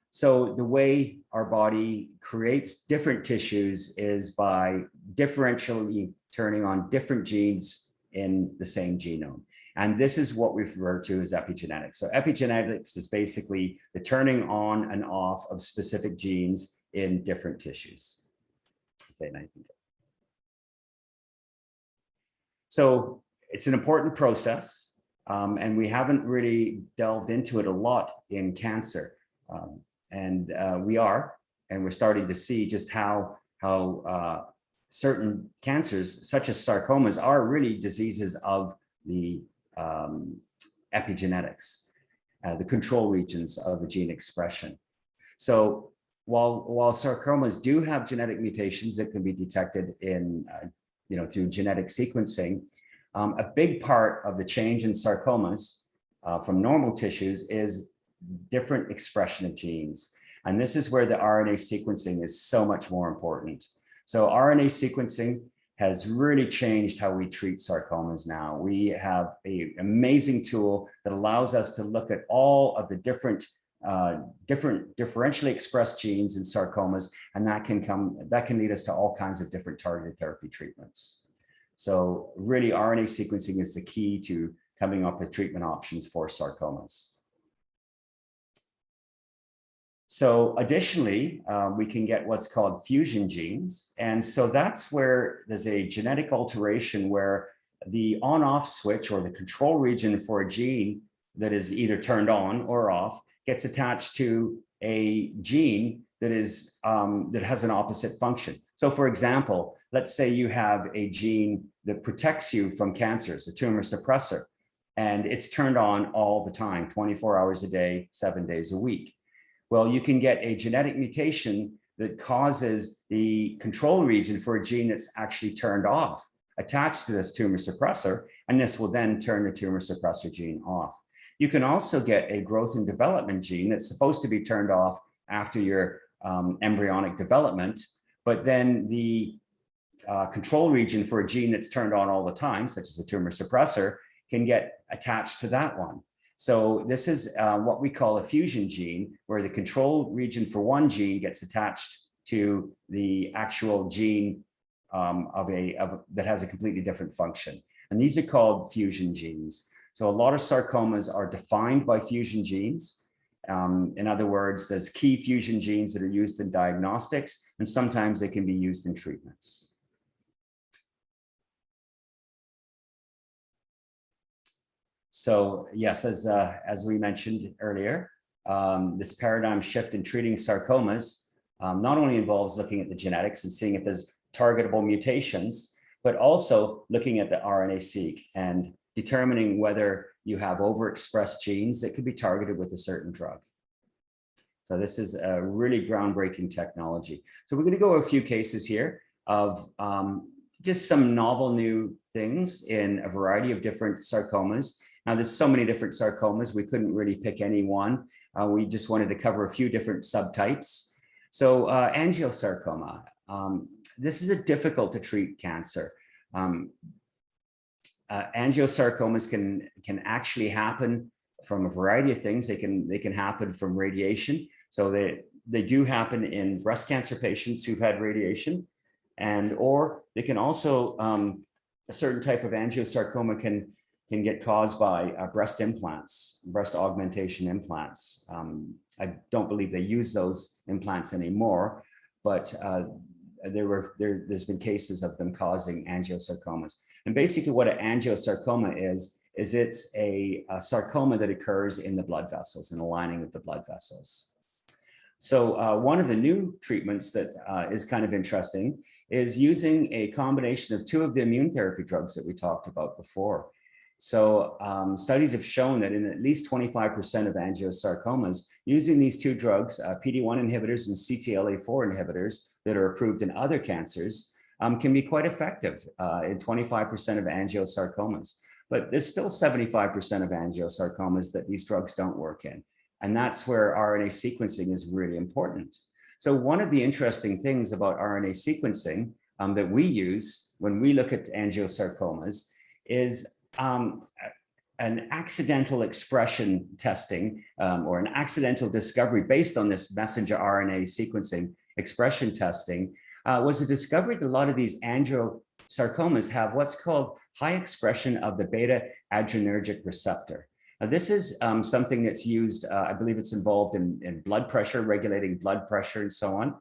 Speaker 2: So the way our body creates different tissues is by differentially turning on different genes in the same genome. And this is what we refer to as epigenetics. So epigenetics is basically the turning on and off of specific genes in different tissues. So it's an important process, and we haven't really delved into it a lot in cancer. We are, and we're starting to see just how certain cancers, such as sarcomas, are really diseases of the epigenetics, the control regions of the gene expression. So while sarcomas do have genetic mutations that can be detected in, through genetic sequencing, a big part of the change in sarcomas from normal tissues is different expression of genes. And this is where the RNA sequencing is so much more important. So RNA sequencing has really changed how we treat sarcomas now. We have an amazing tool that allows us to look at all of the different differentially expressed genes in sarcomas, and that can lead us to all kinds of different targeted therapy treatments. So really, RNA sequencing is the key to coming up with treatment options for sarcomas. So additionally, we can get what's called fusion genes. And so that's where there's a genetic alteration where the on-off switch or the control region for a gene that is either turned on or off gets attached to a gene that is that has an opposite function. So for example, let's say you have a gene that protects you from cancers, a tumor suppressor, and it's turned on all the time, 24 hours a day, 7 days a week. Well, you can get a genetic mutation that causes the control region for a gene that's actually turned off, attached to this tumor suppressor, and this will then turn the tumor suppressor gene off. You can also get a growth and development gene that's supposed to be turned off after your embryonic development, but then the control region for a gene that's turned on all the time, such as a tumor suppressor, can get attached to that one. So this is what we call a fusion gene, where the control region for one gene gets attached to the actual gene that has a completely different function. And these are called fusion genes. So a lot of sarcomas are defined by fusion genes. In other words, there's key fusion genes that are used in diagnostics, and sometimes they can be used in treatments. So yes, as we mentioned earlier, this paradigm shift in treating sarcomas not only involves looking at the genetics and seeing if there's targetable mutations, but also looking at the RNA-seq and determining whether you have overexpressed genes that could be targeted with a certain drug. So this is a really groundbreaking technology. So we're going to go over a few cases here of just some novel new things in a variety of different sarcomas. Now, there's so many different sarcomas, we couldn't really pick any one. We just wanted to cover a few different subtypes. So angiosarcoma, this is a difficult to treat cancer. Angiosarcomas can actually happen from a variety of things. They can happen from radiation. So they do happen in breast cancer patients who've had radiation, or they can also, a certain type of angiosarcoma can get caused by breast implants, breast augmentation implants. I don't believe they use those implants anymore, but there's been cases of them causing angiosarcomas. And basically what an angiosarcoma is it's a sarcoma that occurs in the blood vessels, in the lining of the blood vessels. So one of the new treatments that is kind of interesting is using a combination of two of the immune therapy drugs that we talked about before. So studies have shown that in at least 25% of angiosarcomas, using these two drugs, PD-1 inhibitors and CTLA-4 inhibitors that are approved in other cancers, can be quite effective in 25% of angiosarcomas. But there's still 75% of angiosarcomas that these drugs don't work in. And that's where RNA sequencing is really important. So one of the interesting things about RNA sequencing that we use when we look at angiosarcomas is an accidental expression testing or an accidental discovery based on this messenger RNA sequencing expression testing was a discovery that a lot of these angiosarcomas have what's called high expression of the beta adrenergic receptor. This is something that's used, I believe it's involved in blood pressure, regulating blood pressure and so on.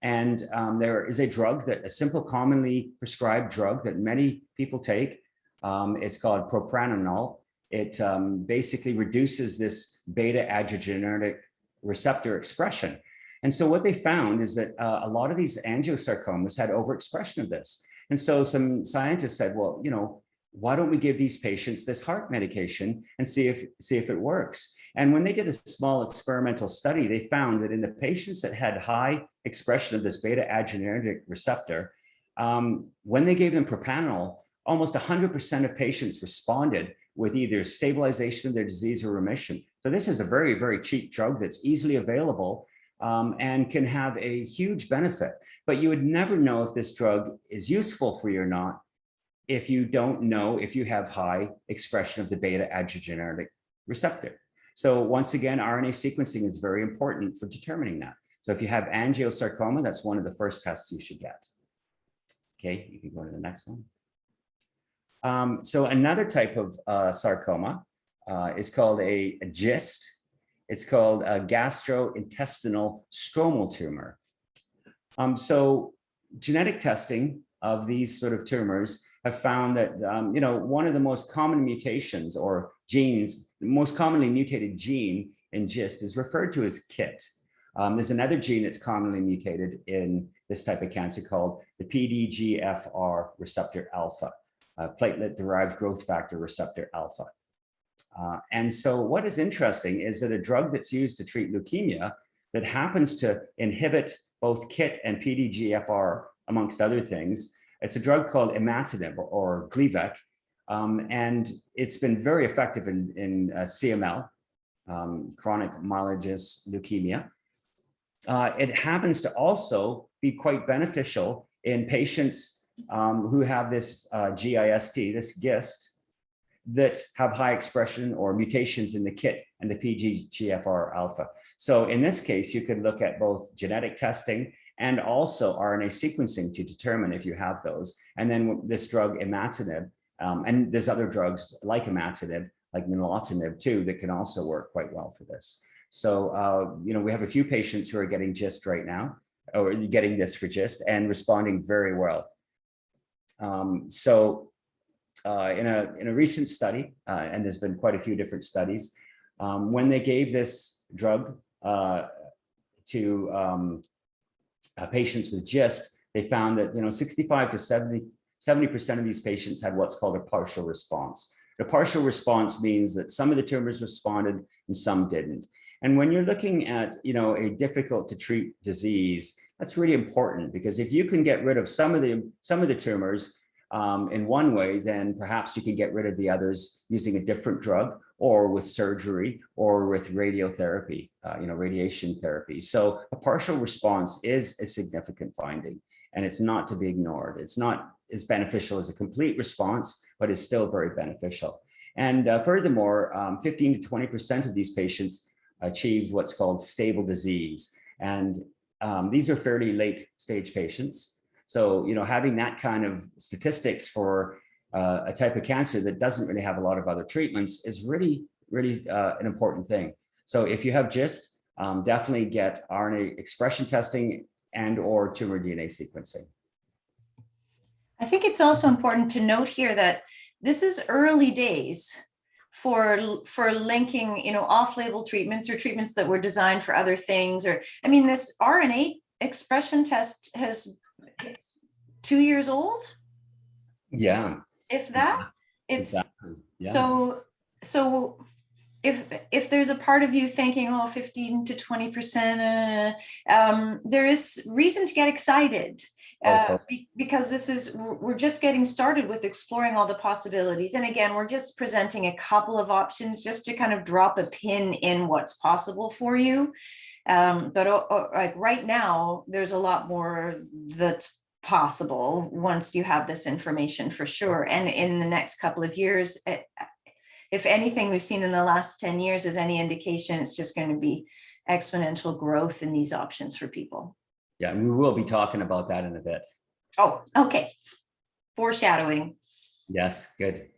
Speaker 2: And there is a simple commonly prescribed drug that many people take. It's called Propranolol. It basically reduces this beta adrenergic receptor expression. And so what they found is that a lot of these angiosarcomas had overexpression of this. And so some scientists said, well, why don't we give these patients this heart medication and see if it works? And when they did a small experimental study, they found that in the patients that had high expression of this beta adrenergic receptor, when they gave them propranolol, almost 100% of patients responded with either stabilization of their disease or remission. So this is a very, very cheap drug that's easily available and can have a huge benefit. But you would never know if this drug is useful for you or not if you don't know if you have high expression of the beta adrenergic receptor. So once again, RNA sequencing is very important for determining that. So if you have angiosarcoma, that's one of the first tests you should get. Okay, you can go to the next one. So another type of sarcoma is called a GIST. It's called a gastrointestinal stromal tumor. So genetic testing of these sort of tumors have found that one of the most common mutations or genes, most commonly mutated gene in GIST is referred to as KIT. There's another gene that's commonly mutated in this type of cancer called the PDGFR receptor alpha, platelet-derived growth factor receptor alpha. And so what is interesting is that a drug that's used to treat leukemia that happens to inhibit both KIT and PDGFR, amongst other things, it's a drug called Imatinib or Gleevec, and it's been very effective in CML, chronic myelogenous leukemia. It happens to also be quite beneficial in patients who have this GIST, this GIST, that have high expression or mutations in the KIT and the PDGFR alpha. So in this case, you could look at both genetic testing and also RNA sequencing to determine if you have those. And then this drug Imatinib, and there's other drugs like Imatinib, like Immunotherapy too, that can also work quite well for this. So, we have a few patients who are getting GIST right now, or getting this for GIST and responding very well. In a recent study, and there's been quite a few different studies, when they gave this drug to patients with GIST, they found that 65 to 70% of these patients had what's called a partial response. The partial response means that some of the tumors responded and some didn't. And when you're looking at a difficult to treat disease, that's really important, because if you can get rid of some of the tumors in one way, then perhaps you can get rid of the others using a different drug or with surgery or with radiotherapy, radiation therapy. So a partial response is a significant finding, and it's not to be ignored. It's not as beneficial as a complete response, but it's still very beneficial. And furthermore, 15 to 20% of these patients achieved what's called stable disease. And these are fairly late stage patients. So, having that kind of statistics for a type of cancer that doesn't really have a lot of other treatments is really, really an important thing. So if you have GIST, definitely get RNA expression testing and or tumor DNA sequencing.
Speaker 1: I think it's also important to note here that this is early days for linking, off-label treatments or treatments that were designed for other things. Or, this RNA expression test it's 2 years old.
Speaker 2: Yeah.
Speaker 1: If that, it's
Speaker 2: exactly. Yeah.
Speaker 1: So if there's a part of you thinking, 15 to 20%, there is reason to get excited. Because we're just getting started with exploring all the possibilities. And again, we're just presenting a couple of options just to kind of drop a pin in what's possible for you. But like right now, there's a lot more that's possible once you have this information for sure. And in the next couple of years, if anything we've seen in the last 10 years is any indication, it's just going to be exponential growth in these options for people.
Speaker 2: Yeah, and we will be talking about that in a bit.
Speaker 1: Oh, okay. Foreshadowing.
Speaker 2: Yes, good.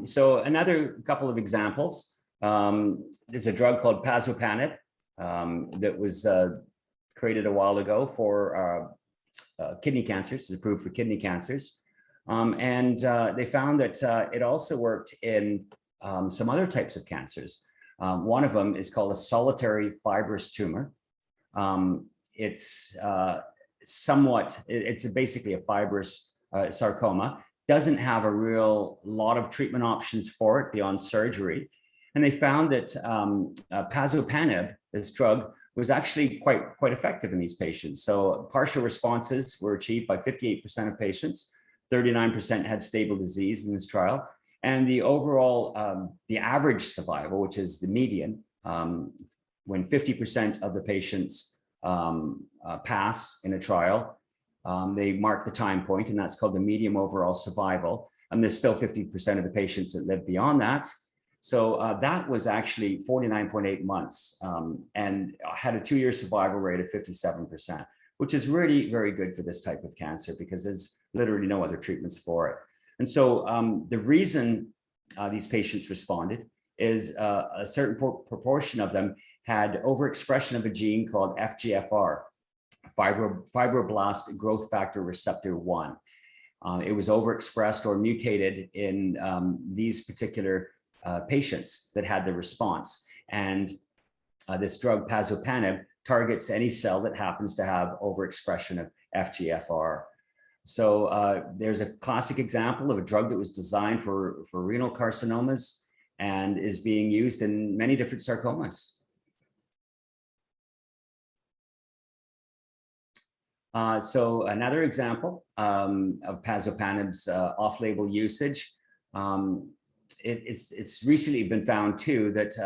Speaker 2: So another couple of examples. There's a drug called Pazopanib that was created a while ago for kidney cancers. It's approved for kidney cancers. And they found that it also worked in some other types of cancers. One of them is called a solitary fibrous tumor. It's basically a fibrous sarcoma, doesn't have a real lot of treatment options for it beyond surgery. And they found that Pazopanib, this drug, was actually quite effective in these patients. So partial responses were achieved by 58% of patients, 39% had stable disease in this trial. And the overall, the average survival, which is the median, when 50% of the patients pass in a trial, they mark the time point, and that's called the median overall survival. And there's still 50% of the patients that live beyond that. So that was actually 49.8 months and had a 2-year survival rate of 57%, which is really very good for this type of cancer because there's literally no other treatments for it. And so the reason these patients responded is a certain proportion of them had overexpression of a gene called FGFR, fibroblast growth factor receptor 1. It was overexpressed or mutated in these particular patients that had the response. And this drug Pazopanib targets any cell that happens to have overexpression of FGFR. So there's a classic example of a drug that was designed for renal carcinomas and is being used in many different sarcomas. So another example of Pazopanib's off-label usage. It's recently been found too that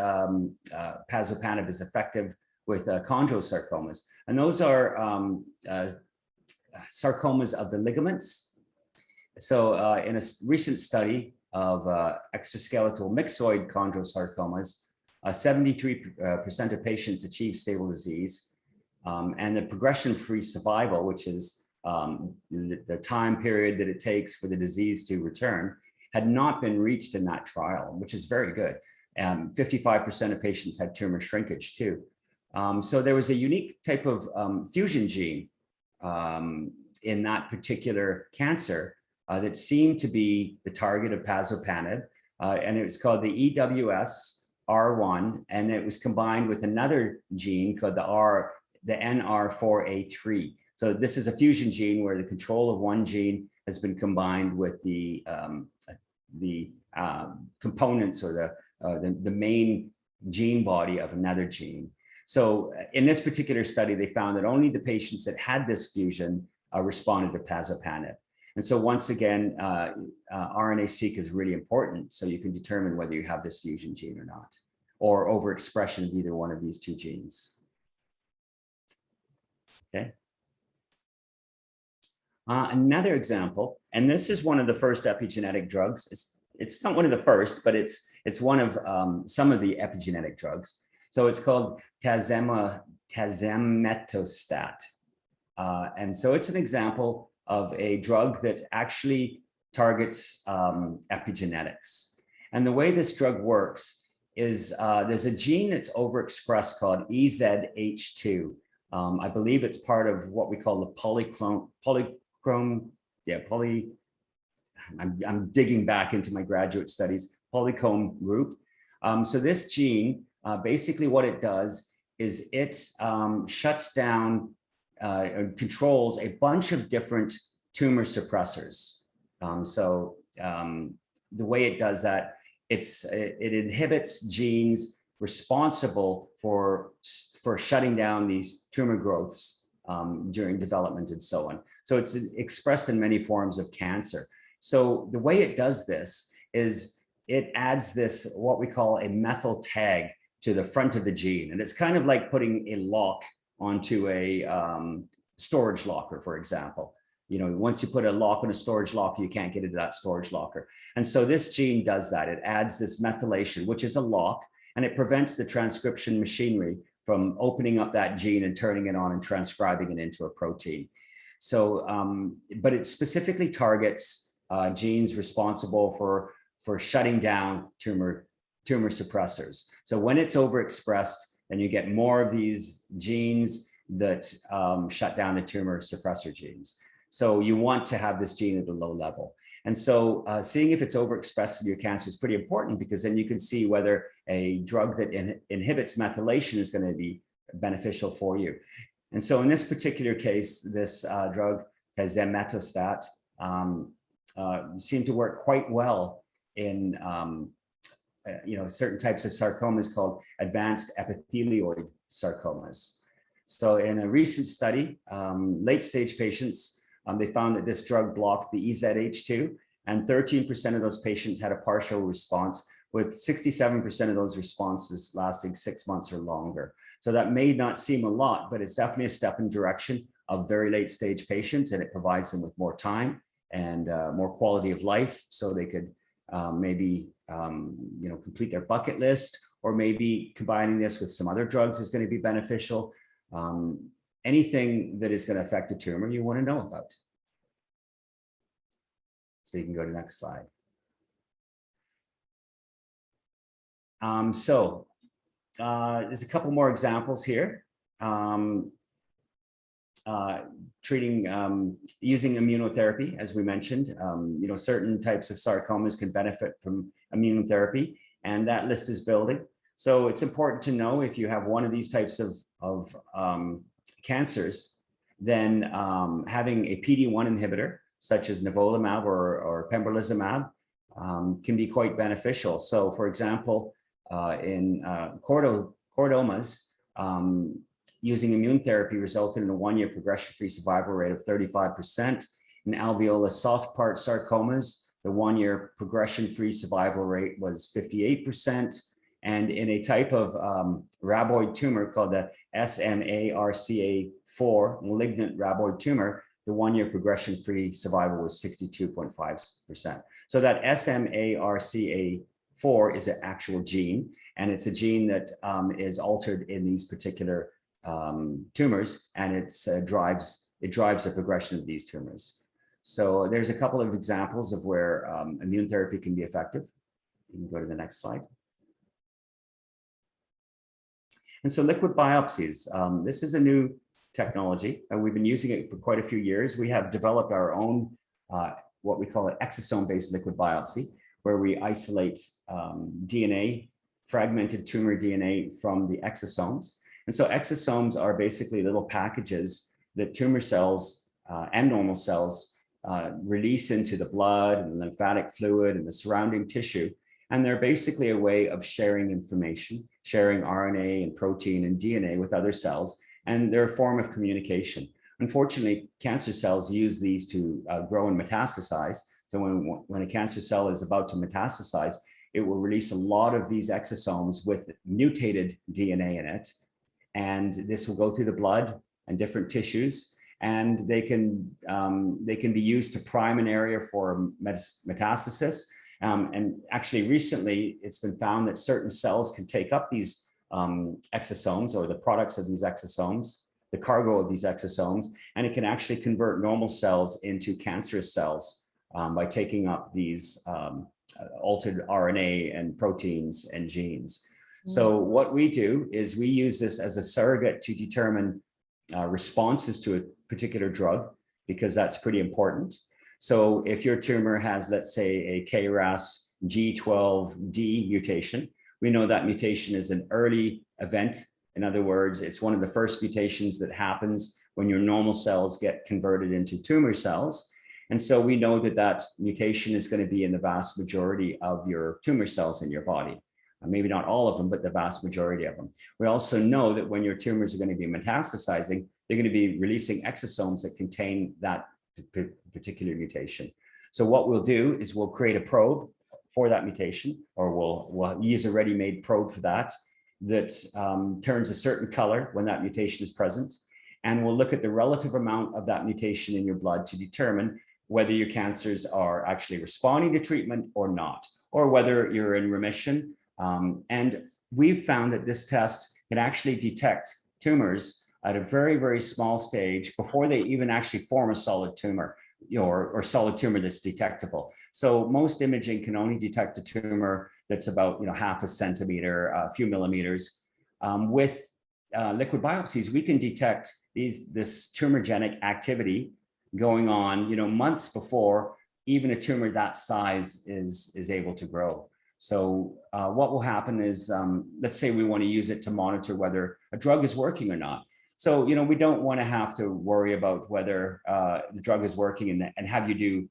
Speaker 2: Pazopanib is effective with chondrosarcomas, and those are sarcomas of the ligaments. So in a recent study of extraskeletal myxoid chondrosarcomas, 73% of patients achieved stable disease, and the progression-free survival, which is the time period that it takes for the disease to return, had not been reached in that trial, which is very good. 55% of patients had tumor shrinkage too. So there was a unique type of fusion gene in that particular cancer that seemed to be the target of Pazopanib, and it was called the EWS-R1, and it was combined with another gene called the NR4A3. So this is a fusion gene where the control of one gene has been combined with the components or the main gene body of another gene. So in this particular study, they found that only the patients that had this fusion responded to Pazopanib. And so once again, RNA-seq is really important, so you can determine whether you have this fusion gene or not, or overexpression of either one of these two genes. Okay. Another example, and this is one of the first epigenetic drugs. It's it's not one of the first, but it's one of some of the epigenetic drugs. So it's called Tazemetostat. And so it's an example of a drug that actually targets epigenetics. And the way this drug works is there's a gene that's overexpressed called EZH2. I believe it's part of what we call the I'm digging back into my graduate studies, polycomb group. So this gene, basically what it does is it shuts down controls a bunch of different tumor suppressors. The way it does that, it inhibits genes responsible for shutting down these tumor growths during development and so on. So it's expressed in many forms of cancer. So the way it does this is it adds this, what we call a methyl tag to the front of the gene. And it's kind of like putting a lock onto a storage locker, for example. You know, once you put a lock on a storage locker, you can't get into that storage locker. And so this gene does that. It adds this methylation, which is a lock, and it prevents the transcription machinery from opening up that gene and turning it on and transcribing it into a protein. So, but it specifically targets genes responsible for shutting down tumor suppressors. So when it's overexpressed, then you get more of these genes that shut down the tumor suppressor genes. So you want to have this gene at a low level. And so seeing if it's overexpressed in your cancer is pretty important, because then you can see whether a drug that inhibits methylation is going to be beneficial for you. And so in this particular case, this drug, Tazemetostat, seemed to work quite well in certain types of sarcomas called advanced epithelioid sarcomas. So in a recent study, late stage patients, they found that this drug blocked the EZH2, and 13% of those patients had a partial response, with 67% of those responses lasting 6 months or longer. So that may not seem a lot, but it's definitely a step in direction of very late stage patients, and it provides them with more time and more quality of life, so they could maybe complete their bucket list, or maybe combining this with some other drugs is going to be beneficial. Anything that is going to affect a tumor you want to know about. So you can go to the next slide. There's a couple more examples here. Treating using immunotherapy, as we mentioned. Certain types of sarcomas can benefit from immunotherapy, and that list is building. So it's important to know, if you have one of these types of cancers, then having a PD-1 inhibitor, such as nivolumab or pembrolizumab, can be quite beneficial. So, for example, in chordomas, using immune therapy resulted in a 1-year progression-free survival rate of 35%. In alveolar soft part sarcomas, the 1-year progression-free survival rate was 58%. And in a type of rhabdoid tumor called the SMARCA4 malignant rhabdoid tumor, the 1-year progression-free survival was 62.5%. So that SMARCA4 is an actual gene, and it's a gene that is altered in these particular tumors, and it drives the progression of these tumors. So there's a couple of examples of where immune therapy can be effective. You can go to the next slide. And so liquid biopsies, this is a new technology, and we've been using it for quite a few years. We have developed our own, what we call an exosome-based liquid biopsy, where we isolate DNA, fragmented tumor DNA from the exosomes. And so exosomes are basically little packages that tumor cells and normal cells release into the blood and the lymphatic fluid and the surrounding tissue. And they're basically a way of sharing information, sharing RNA and protein and DNA with other cells, and they're a form of communication. Unfortunately, cancer cells use these to grow and metastasize. So when a cancer cell is about to metastasize, it will release a lot of these exosomes with mutated DNA in it. And this will go through the blood and different tissues, and they can be used to prime an area for metastasis. And actually recently, it's been found that certain cells can take up these exosomes or the products of these exosomes, the cargo of these exosomes, and it can actually convert normal cells into cancerous cells by taking up these altered RNA and proteins and genes. So what we do is we use this as a surrogate to determine responses to a particular drug, because that's pretty important. So if your tumor has, let's say, a KRAS G12D mutation, we know that mutation is an early event. In other words, it's one of the first mutations that happens when your normal cells get converted into tumor cells. And so we know that that mutation is going to be in the vast majority of your tumor cells in your body. Maybe not all of them, but the vast majority of them. We also know that when your tumors are going to be metastasizing, they're going to be releasing exosomes that contain that particular mutation. So what we'll do is we'll create a probe for that mutation, or we'll use a ready-made probe for that turns a certain color when that mutation is present. And we'll look at the relative amount of that mutation in your blood to determine whether your cancers are actually responding to treatment or not, or whether you're in remission. And we've found that this test can actually detect tumors at a very, very small stage before they even actually form a solid tumor, or solid tumor that's detectable. So most imaging can only detect a tumor that's about half a centimeter, a few millimeters. With liquid biopsies, we can detect this tumorigenic activity going on months before even a tumor that size is able to grow. So what will happen is, let's say we want to use it to monitor whether a drug is working or not. So, we don't want to have to worry about whether the drug is working and have you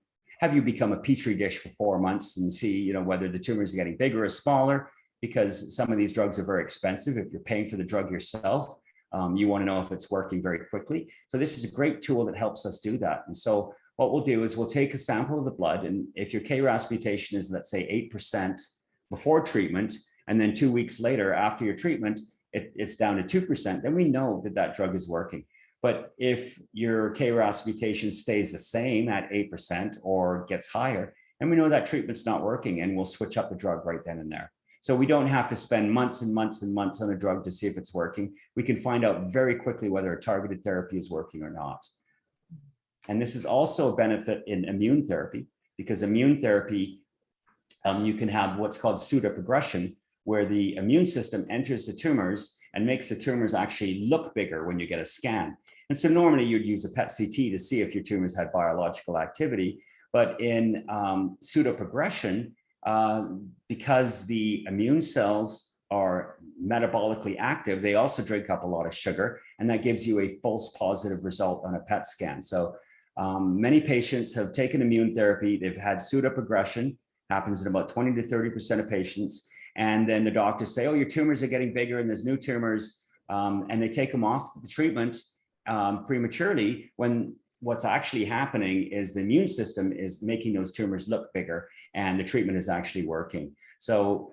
Speaker 2: become a petri dish for 4 months and see, whether the tumors are getting bigger or smaller, because some of these drugs are very expensive. If you're paying for the drug yourself, you want to know if it's working very quickly. So this is a great tool that helps us do that. And so what we'll do is we'll take a sample of the blood, and if your KRAS mutation is, let's say, 8% before treatment, and then 2 weeks later after your treatment, it's down to 2%, then we know that that drug is working. But if your KRAS mutation stays the same at 8% or gets higher, and we know that treatment's not working, and we'll switch up the drug right then and there. So we don't have to spend months and months and months on a drug to see if it's working. We can find out very quickly whether a targeted therapy is working or not. And this is also a benefit in immune therapy, because immune therapy, you can have what's called pseudoprogression, where the immune system enters the tumors and makes the tumors actually look bigger when you get a scan. And so normally you'd use a PET CT to see if your tumors had biological activity. But in pseudoprogression, because the immune cells are metabolically active, they also drink up a lot of sugar, and that gives you a false positive result on a PET scan. So many patients have taken immune therapy, they've had pseudoprogression, happens in about 20 to 30% of patients. And then the doctors say, oh, your tumors are getting bigger and there's new tumors, and they take them off the treatment prematurely, when what's actually happening is the immune system is making those tumors look bigger, and the treatment is actually working. So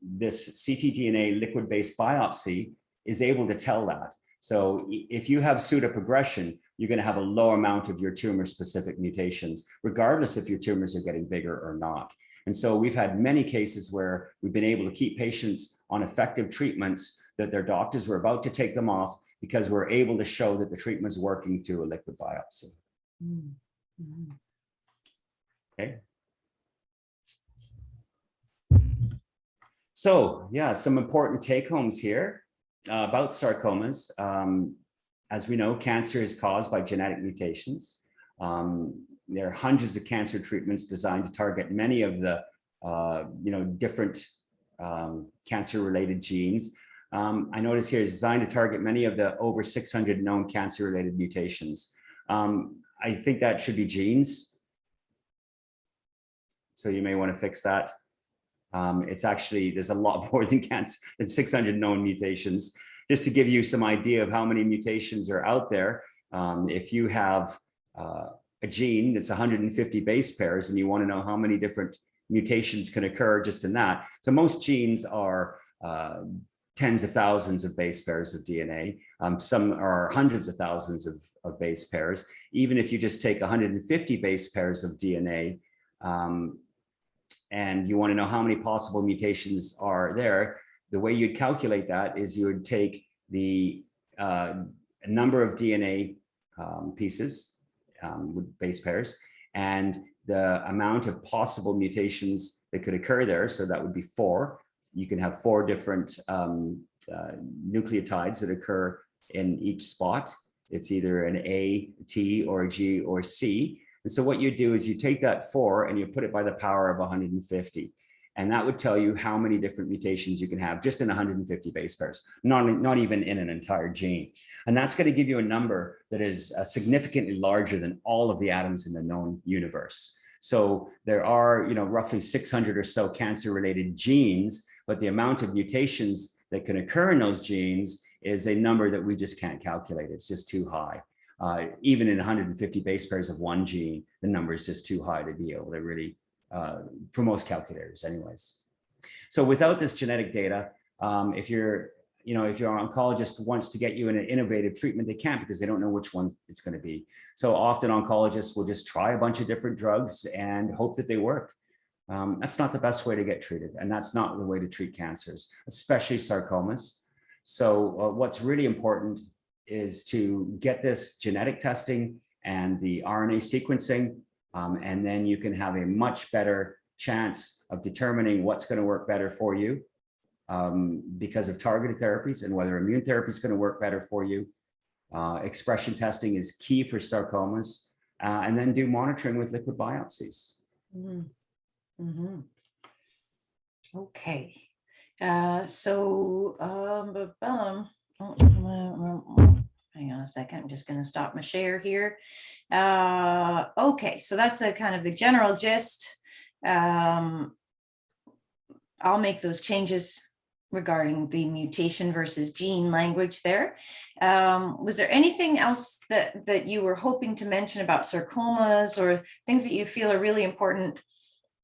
Speaker 2: this ctDNA liquid-based biopsy is able to tell that. So if you have pseudoprogression, you're going to have a low amount of your tumor-specific mutations, regardless if your tumors are getting bigger or not. And so we've had many cases where we've been able to keep patients on effective treatments that their doctors were about to take them off, because we're able to show that the treatment is working through a liquid biopsy.
Speaker 1: Mm-hmm.
Speaker 2: Okay. So yeah, some important take homes here about sarcomas. As we know, cancer is caused by genetic mutations. There are hundreds of cancer treatments designed to target many of the different cancer-related genes. I notice here is designed to target many of the over 600 known cancer-related mutations. I think that should be genes. So you may want to fix that. It's actually, there's a lot more than 600 known mutations. Just to give you some idea of how many mutations are out there, if you have a gene that's 150 base pairs and you want to know how many different mutations can occur just in that. So most genes are tens of thousands of base pairs of DNA. Some are hundreds of thousands of base pairs. Even if you just take 150 base pairs of DNA, and you want to know how many possible mutations are there, the way you'd calculate that is you would take the number of DNA pieces with base pairs and the amount of possible mutations that could occur there. So that would be 4. You can have 4 different nucleotides that occur in each spot. It's either an A, T, or a G, or C. And so what you do is you take that 4 and you put it by the power of 150. And that would tell you how many different mutations you can have just in 150 base pairs, not even in an entire gene. And that's going to give you a number that is significantly larger than all of the atoms in the known universe. So there are, roughly 600 or so cancer-related genes, but the amount of mutations that can occur in those genes is a number that we just can't calculate. It's just too high. Even in 150 base pairs of one gene, the number is just too high to be able to really, for most calculators anyways. So without this genetic data, if your oncologist wants to get you in an innovative treatment, they can't because they don't know which one it's going to be. So often oncologists will just try a bunch of different drugs and hope that they work. That's not the best way to get treated, and that's not the way to treat cancers, especially sarcomas. So what's really important is to get this genetic testing and the RNA sequencing, and then you can have a much better chance of determining what's going to work better for you because of targeted therapies and whether immune therapy is going to work better for you. Expression testing is key for sarcomas, and then do monitoring with liquid biopsies.
Speaker 1: Mm-hmm. Mm-hmm. Okay. Hang on a second. I'm just going to stop my share here. Okay, so that's a kind of the general gist. I'll make those changes regarding the mutation versus gene language there. Was there anything else that you were hoping to mention about sarcomas or things that you feel are really important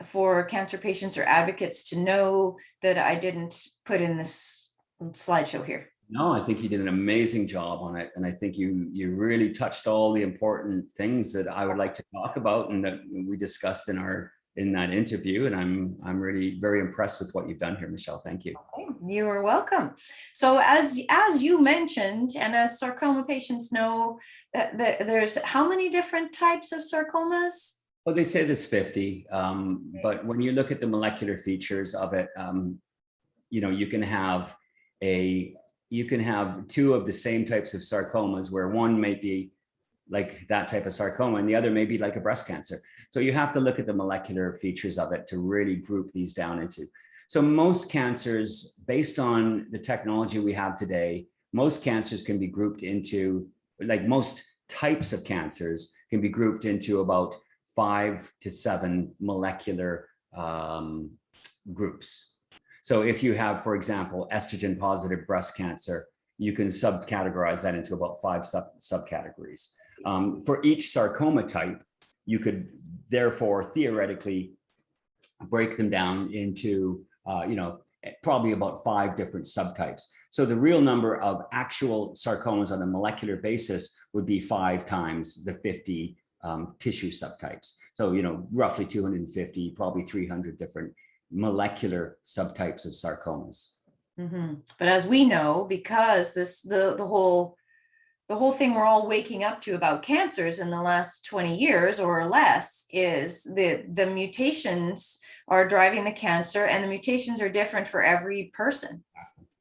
Speaker 1: for cancer patients or advocates to know that I didn't put in this slideshow here?
Speaker 2: No, I think you did an amazing job on it. And I think you really touched all the important things that I would like to talk about and that we discussed in that interview. And I'm really very impressed with what you've done here, Michelle. Thank you.
Speaker 1: Okay, you are welcome. So as you mentioned, and as sarcoma patients know, that there's how many different types of sarcomas?
Speaker 2: Well, they say there's 50, but when you look at the molecular features of it, you can have 2 of the same types of sarcomas, where one may be like that type of sarcoma and the other may be like a breast cancer. So you have to look at the molecular features of it to really group these down into. So most cancers, based on the technology we have today, most cancers can be grouped into, like most types of cancers can be grouped into about 5 to 7 molecular groups. So if you have, for example, estrogen positive breast cancer, you can subcategorize that into about 5 subcategories. For each sarcoma type, you could therefore theoretically break them down into, probably about 5 different subtypes. So the real number of actual sarcomas on a molecular basis would be 5 times the 50 tissue subtypes. So, roughly 250, probably 300 different molecular subtypes of sarcomas.
Speaker 1: Mm-hmm. But as we know, because the whole thing we're all waking up to about cancers in the last 20 years or less is the mutations are driving the cancer, and the mutations are different for every person.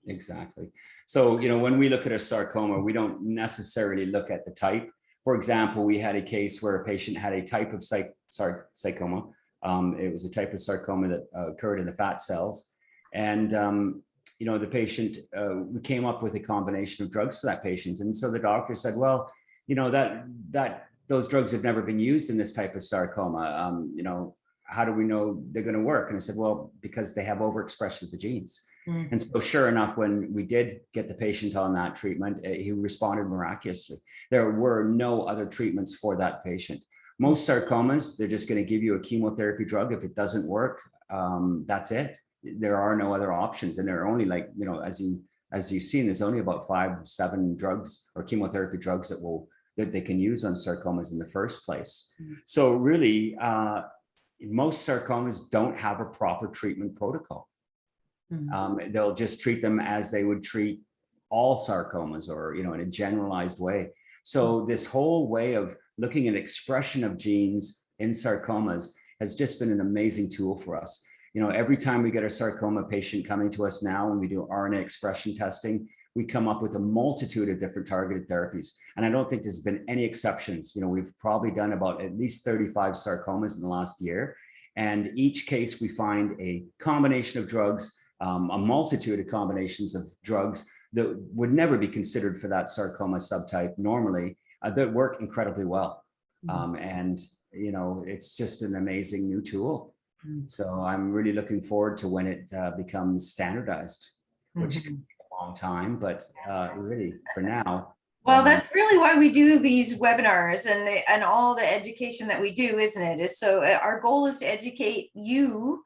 Speaker 2: Exactly. So, when we look at a sarcoma, we don't necessarily look at the type. For example, we had a case where a patient had a type of sarcoma. It was a type of sarcoma that occurred in the fat cells. And, the patient, we came up with a combination of drugs for that patient. And so the doctor said, well, those drugs have never been used in this type of sarcoma. How do we know they're going to work? And I said, well, because they have overexpression of the genes. And so sure enough, when we did get the patient on that treatment, he responded miraculously. There were no other treatments for that patient. Most sarcomas, they're just going to give you a chemotherapy drug. If it doesn't work, that's it. There are no other options. And there are only as you've seen, there's only about 5, 7 drugs or chemotherapy drugs that they can use on sarcomas in the first place. So really, most sarcomas don't have a proper treatment protocol. They'll just treat them as they would treat all sarcomas, or, in a generalized way. So this whole way of looking at expression of genes in sarcomas has just been an amazing tool for us. Every time we get a sarcoma patient coming to us now, and we do RNA expression testing, we come up with a multitude of different targeted therapies. And I don't think there's been any exceptions. We've probably done about at least 35 sarcomas in the last year. And each case we find a combination of drugs, a multitude of combinations of drugs that would never be considered for that sarcoma subtype normally, that work incredibly well. And, it's just an amazing new tool. So I'm really looking forward to when it becomes standardized, which could be a long time, but really for now.
Speaker 1: Well, that's really why we do these webinars and all the education that we do, isn't it? Is so our goal is to educate you,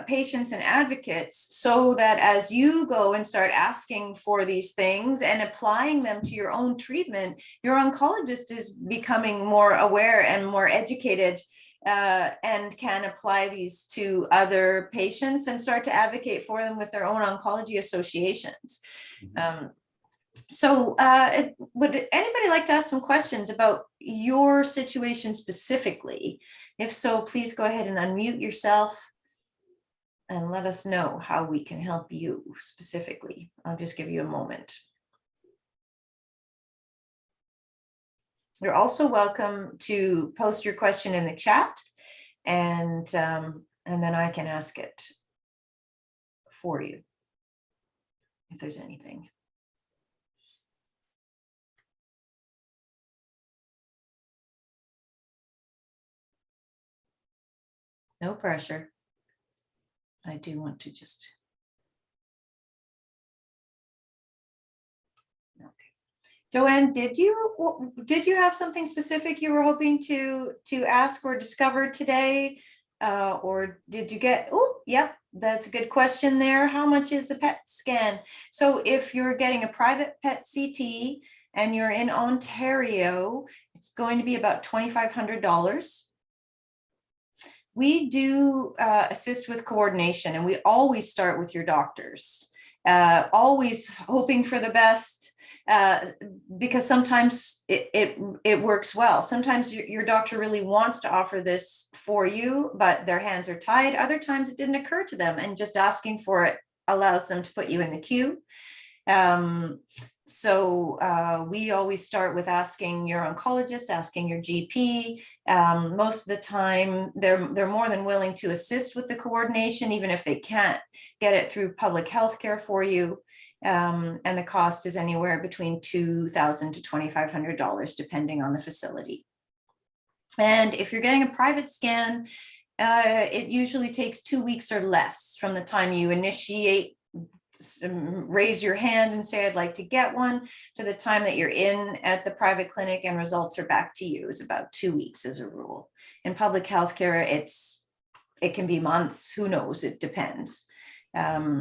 Speaker 1: patients and advocates, so that as you go and start asking for these things and applying them to your own treatment, your oncologist is becoming more aware and more educated, and can apply these to other patients and start to advocate for them with their own oncology associations. So would anybody like to ask some questions about your situation specifically? If so, please go ahead and unmute yourself and let us know how we can help you specifically. I'll just give you a moment. You're also welcome to post your question in the chat, and then I can ask it for you if there's anything. No pressure. I do want to just. Okay. Joanne, did you have something specific you were hoping to ask or discover today? Or did you get, yep, that's a good question there. How much is a PET scan? So if you're getting a private PET CT and you're in Ontario, it's going to be about $2,500. We do assist with coordination, and we always start with your doctors, always hoping for the best, because sometimes it works well. Sometimes your doctor really wants to offer this for you, but their hands are tied. Other times it didn't occur to them, and just asking for it allows them to put you in the queue. So we always start with asking your oncologist, asking your GP. Most of the time, they're more than willing to assist with the coordination, even if they can't get it through public health care for you. And the cost is anywhere between $2,000 to $2,500, depending on the facility. And if you're getting a private scan, it usually takes 2 weeks or less from the time you initiate, raise your hand and say, I'd like to get one, to the time that you're in at the private clinic and results are back to you is about 2 weeks as a rule. In public healthcare, it can be months, who knows, it depends.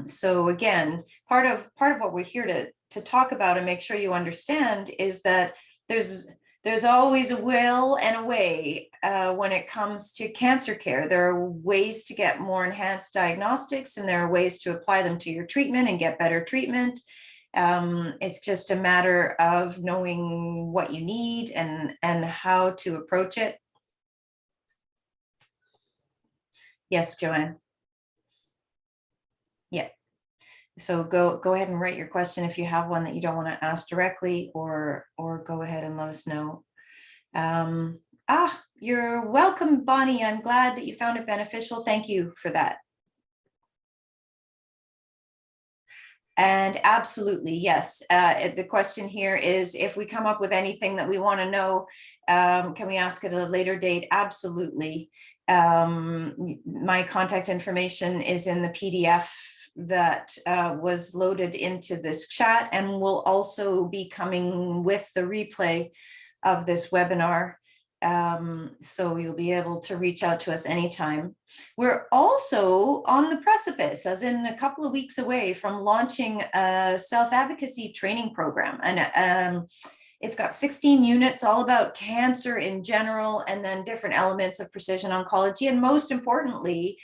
Speaker 1: So again, part of what we're here to talk about and make sure you understand is that there's always a will and a way when it comes to cancer care. There are ways to get more enhanced diagnostics, and there are ways to apply them to your treatment and get better treatment. It's just a matter of knowing what you need and how to approach it. Yes, Joanne. Yeah. So go ahead and write your question if you have one that you don't want to ask directly, or go ahead and let us know. You're welcome, Bonnie. I'm glad that you found it beneficial. Thank you for that. And absolutely, yes. The question here is, if we come up with anything that we want to know, can we ask at a later date? Absolutely. My contact information is in the PDF that was loaded into this chat, and will also be coming with the replay of this webinar. So you'll be able to reach out to us anytime. We're also on the precipice, as in a couple of weeks away, from launching a self-advocacy training program. And It's got 16 units, all about cancer in general, and then different elements of precision oncology. And most importantly,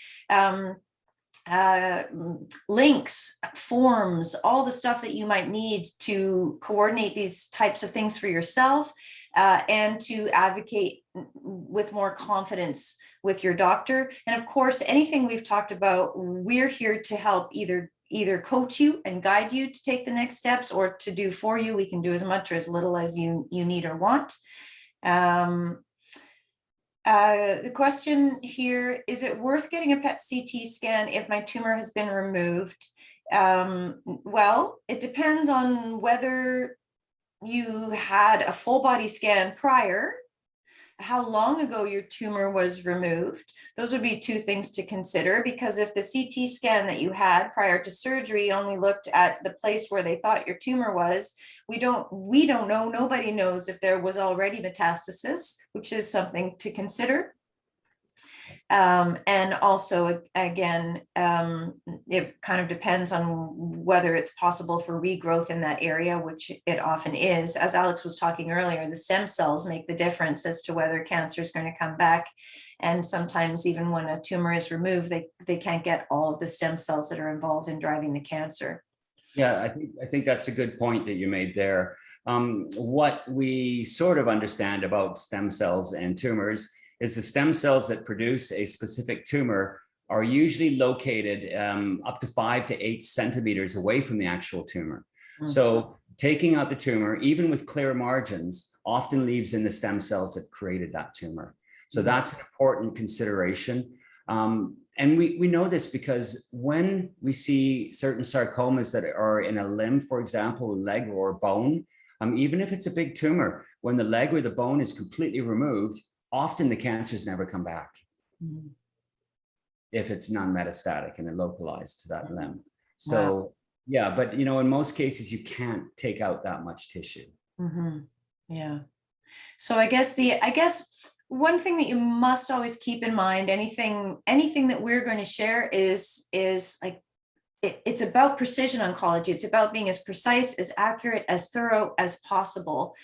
Speaker 1: links, forms, all the stuff that you might need to coordinate these types of things for yourself, and to advocate with more confidence with your doctor. And of course, anything we've talked about, we're here to help either coach you and guide you to take the next steps, or to do for you. We can do as much or as little as you need or want. The question here, is it worth getting a PET CT scan if my tumor has been removed? Well, it depends on whether you had a full body scan prior, how long ago your tumor was removed. Those would be two things to consider, because if the CT scan that you had prior to surgery only looked at the place where they thought your tumor was, we don't know, nobody knows if there was already metastasis, which is something to consider. And also, again, it kind of depends on whether it's possible for regrowth in that area, which it often is. As Alex was talking earlier, the stem cells make the difference as to whether cancer is going to come back. And sometimes even when a tumor is removed, they can't get all of the stem cells that are involved in driving the cancer.
Speaker 2: Yeah, I think that's a good point that you made there. What we sort of understand about stem cells and tumors is the stem cells that produce a specific tumor are usually located up to 5 to 8 centimeters away from the actual tumor. Mm-hmm. So taking out the tumor, even with clear margins, often leaves in the stem cells that created that tumor. So that's an important consideration. And we know this because when we see certain sarcomas that are in a limb, for example, a leg or bone, even if it's a big tumor, when the leg or the bone is completely removed, often the cancers never come back. Mm-hmm. If it's non-metastatic and they're localized to that limb. So wow. Yeah, but in most cases you can't take out that much tissue.
Speaker 1: Mm-hmm. Yeah. So I guess one thing that you must always keep in mind, anything that we're going to share is like, it's about precision oncology. It's about being as precise, as accurate, as thorough as possible.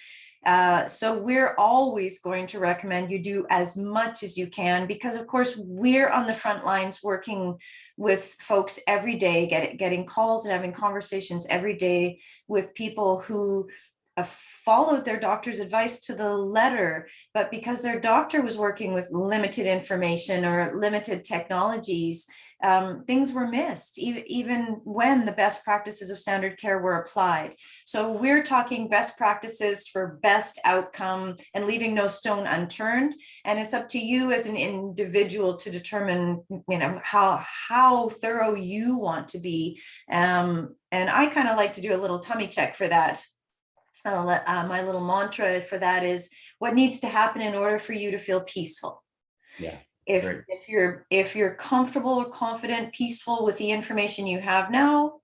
Speaker 1: So we're always going to recommend you do as much as you can, because of course we're on the front lines working with folks every day, getting calls and having conversations every day with people who followed their doctor's advice to the letter, but because their doctor was working with limited information or limited technologies, things were missed, even when the best practices of standard care were applied. So we're talking best practices for best outcome and leaving no stone unturned. And it's up to you as an individual to determine, how thorough you want to be. And I kind of like to do a little tummy check for that. My little mantra for that is, what needs to happen in order for you to feel peaceful?
Speaker 2: Yeah.
Speaker 1: If you're comfortable or confident, peaceful with the information you have now,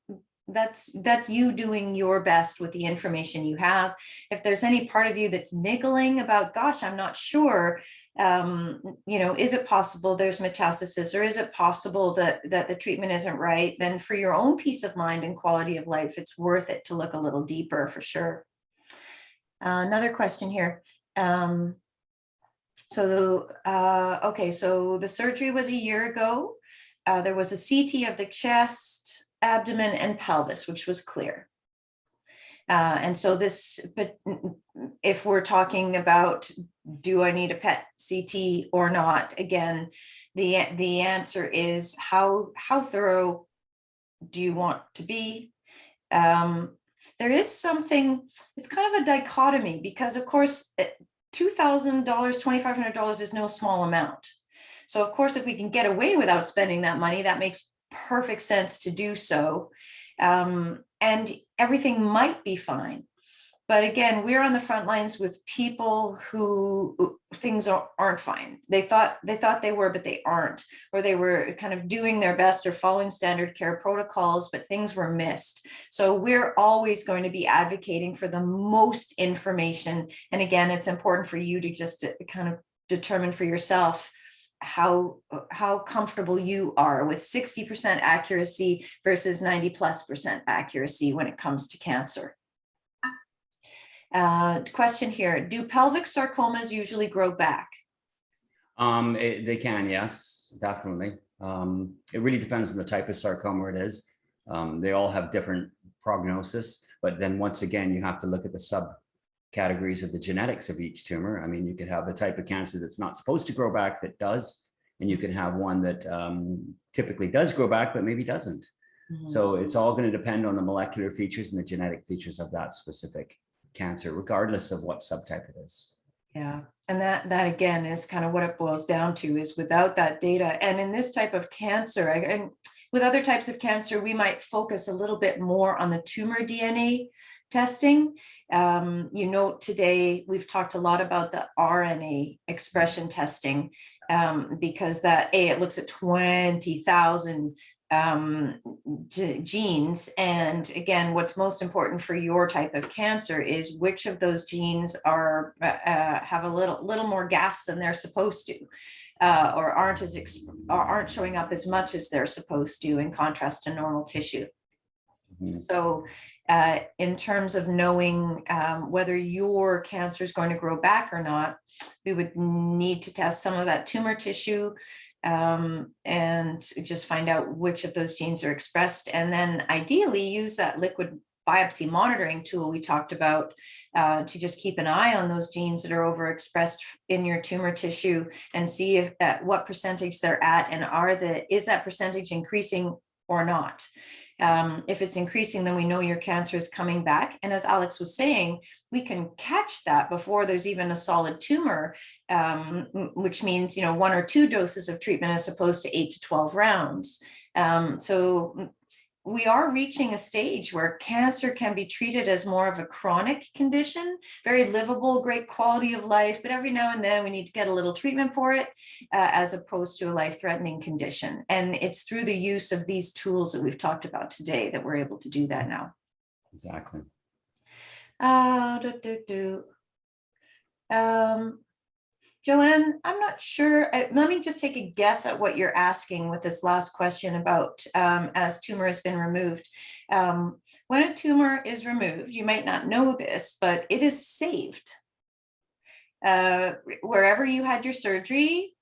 Speaker 1: that's you doing your best with the information you have. If there's any part of you that's niggling about, gosh, I'm not sure, is it possible there's metastasis, or is it possible that the treatment isn't right? Then for your own peace of mind and quality of life, it's worth it to look a little deeper for sure. Another question here. So the surgery was a year ago. There was a CT of the chest, abdomen, and pelvis, which was clear. And so but if we're talking about, do I need a PET CT or not? Again, the answer is, how thorough do you want to be? There is something, it's kind of a dichotomy, because of course, $2,000, $2,500 is no small amount. So of course, if we can get away without spending that money, that makes perfect sense to do so. And everything might be fine. But again, we're on the front lines with people who things aren't fine. They thought they were, but they aren't, or they were kind of doing their best or following standard care protocols, but things were missed. So we're always going to be advocating for the most information. And again, it's important for you to just kind of determine for yourself how comfortable you are with 60% accuracy versus 90+% accuracy when it comes to cancer. Question here, do pelvic sarcomas usually grow back?
Speaker 2: They can, yes, definitely. It really depends on the type of sarcoma it is. They all have different prognosis, but then once again, you have to look at the subcategories of the genetics of each tumor. I mean, you could have the type of cancer that's not supposed to grow back that does, and you could have one that typically does grow back, but maybe doesn't. So it's all going to depend on the molecular features and the genetic features of that specific cancer, regardless of what subtype it is.
Speaker 1: Yeah, and that again is kind of what it boils down to, is without that data. And in this type of cancer, and with other types of cancer, we might focus a little bit more on the tumor DNA testing. You know, today we've talked a lot about the RNA expression testing, because it looks at 20,000 genes. And again, what's most important for your type of cancer is which of those genes are have a little more gas than they're supposed to, or aren't showing up as much as they're supposed to, in contrast to normal tissue. So in terms of knowing whether your cancer is going to grow back or not, we would need to test some of that tumor tissue, and just find out which of those genes are expressed, and then ideally use that liquid biopsy monitoring tool we talked about, to just keep an eye on those genes that are overexpressed in your tumor tissue, and see if what percentage they're at, and is that percentage increasing or not. If it's increasing, then we know your cancer is coming back. And as Alex was saying, we can catch that before there's even a solid tumor, which means, 1 or 2 doses of treatment as opposed to 8 to 12 rounds. So we are reaching a stage where cancer can be treated as more of a chronic condition, very livable, great quality of life, but every now and then we need to get a little treatment for it, as opposed to a life-threatening condition. And it's through the use of these tools that we've talked about today that we're able to do that now.
Speaker 2: Exactly.
Speaker 1: Joanne, I'm not sure. Let me just take a guess at what you're asking with this last question about as tumor has been removed. When a tumor is removed, you might not know this, but it is saved. Wherever you had your surgery,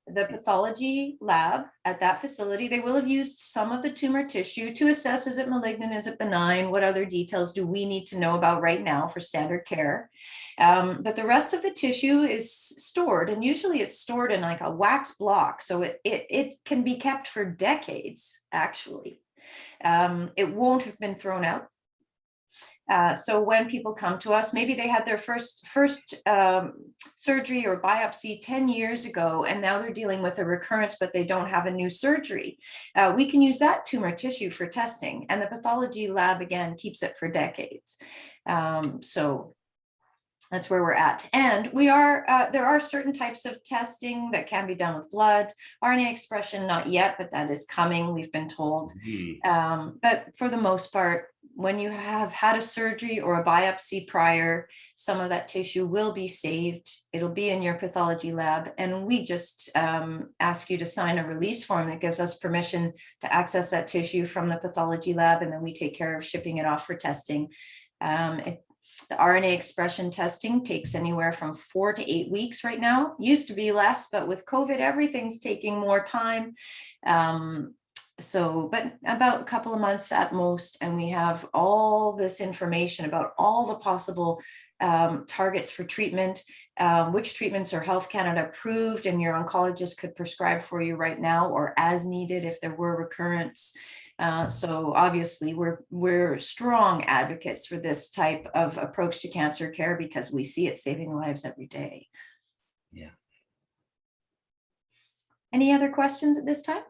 Speaker 1: the pathology lab at that facility, they will have used some of the tumor tissue to assess, is it malignant, is it benign, what other details do we need to know about right now for standard care. But the rest of the tissue is stored, and usually it's stored in like a wax block, so it can be kept for decades, actually. It won't have been thrown out. So when people come to us, maybe they had their first surgery or biopsy 10 years ago, and now they're dealing with a recurrence, but they don't have a new surgery. We can use that tumor tissue for testing, and the pathology lab, again, keeps it for decades. So that's where we're at. And there are certain types of testing that can be done with blood. RNA expression, not yet, but that is coming, we've been told. But for the most part, when you have had a surgery or a biopsy prior, some of that tissue will be saved. It'll be in your pathology lab. And we just ask you to sign a release form that gives us permission to access that tissue from the pathology lab. And then we take care of shipping it off for testing. The RNA expression testing takes anywhere from 4 to 8 weeks right now. Used to be less, but with COVID, everything's taking more time. But about a couple of months at most, and we have all this information about all the possible targets for treatment, which treatments are Health Canada approved and your oncologist could prescribe for you right now or as needed if there were recurrence. So obviously we're strong advocates for this type of approach to cancer care because we see it saving lives every day.
Speaker 2: Yeah.
Speaker 1: Any other questions at this time?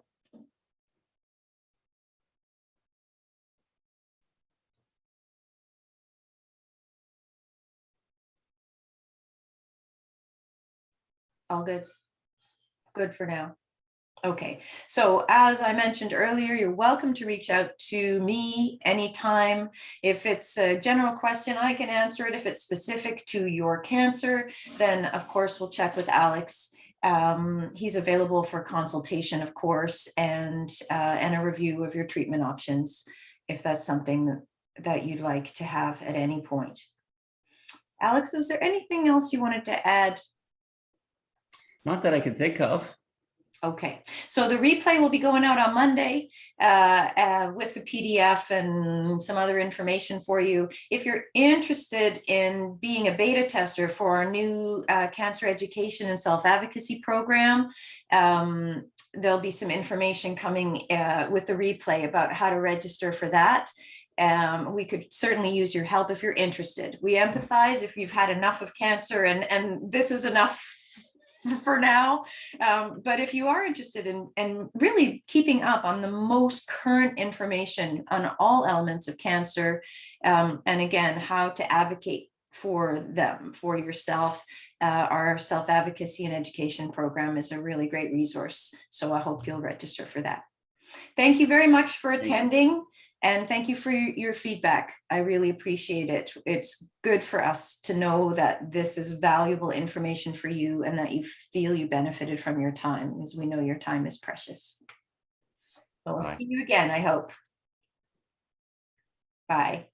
Speaker 1: All good. Good for now. Okay, so as I mentioned earlier, you're welcome to reach out to me anytime. If it's a general question, I can answer it. If it's specific to your cancer, then of course we'll check with Alex. He's available for consultation, of course, and a review of your treatment options, if that's something that you'd like to have at any point. Alex, was there anything else you wanted to add?
Speaker 2: Not that I can think of.
Speaker 1: Okay, so the replay will be going out on Monday with the PDF and some other information for you. If you're interested in being a beta tester for our new cancer education and self-advocacy program, there'll be some information coming with the replay about how to register for that. We could certainly use your help if you're interested. We empathize if you've had enough of cancer and this is enough for now. But if you are interested in really keeping up on the most current information on all elements of cancer, and again, how to advocate for them, for yourself, our self-advocacy and education program is a really great resource. So I hope you'll register for that. Thank you very much for attending. And thank you for your feedback. I really appreciate it. It's good for us to know that this is valuable information for you and that you feel you benefited from your time, because we know your time is precious. Well, we'll see you again, I hope. Bye.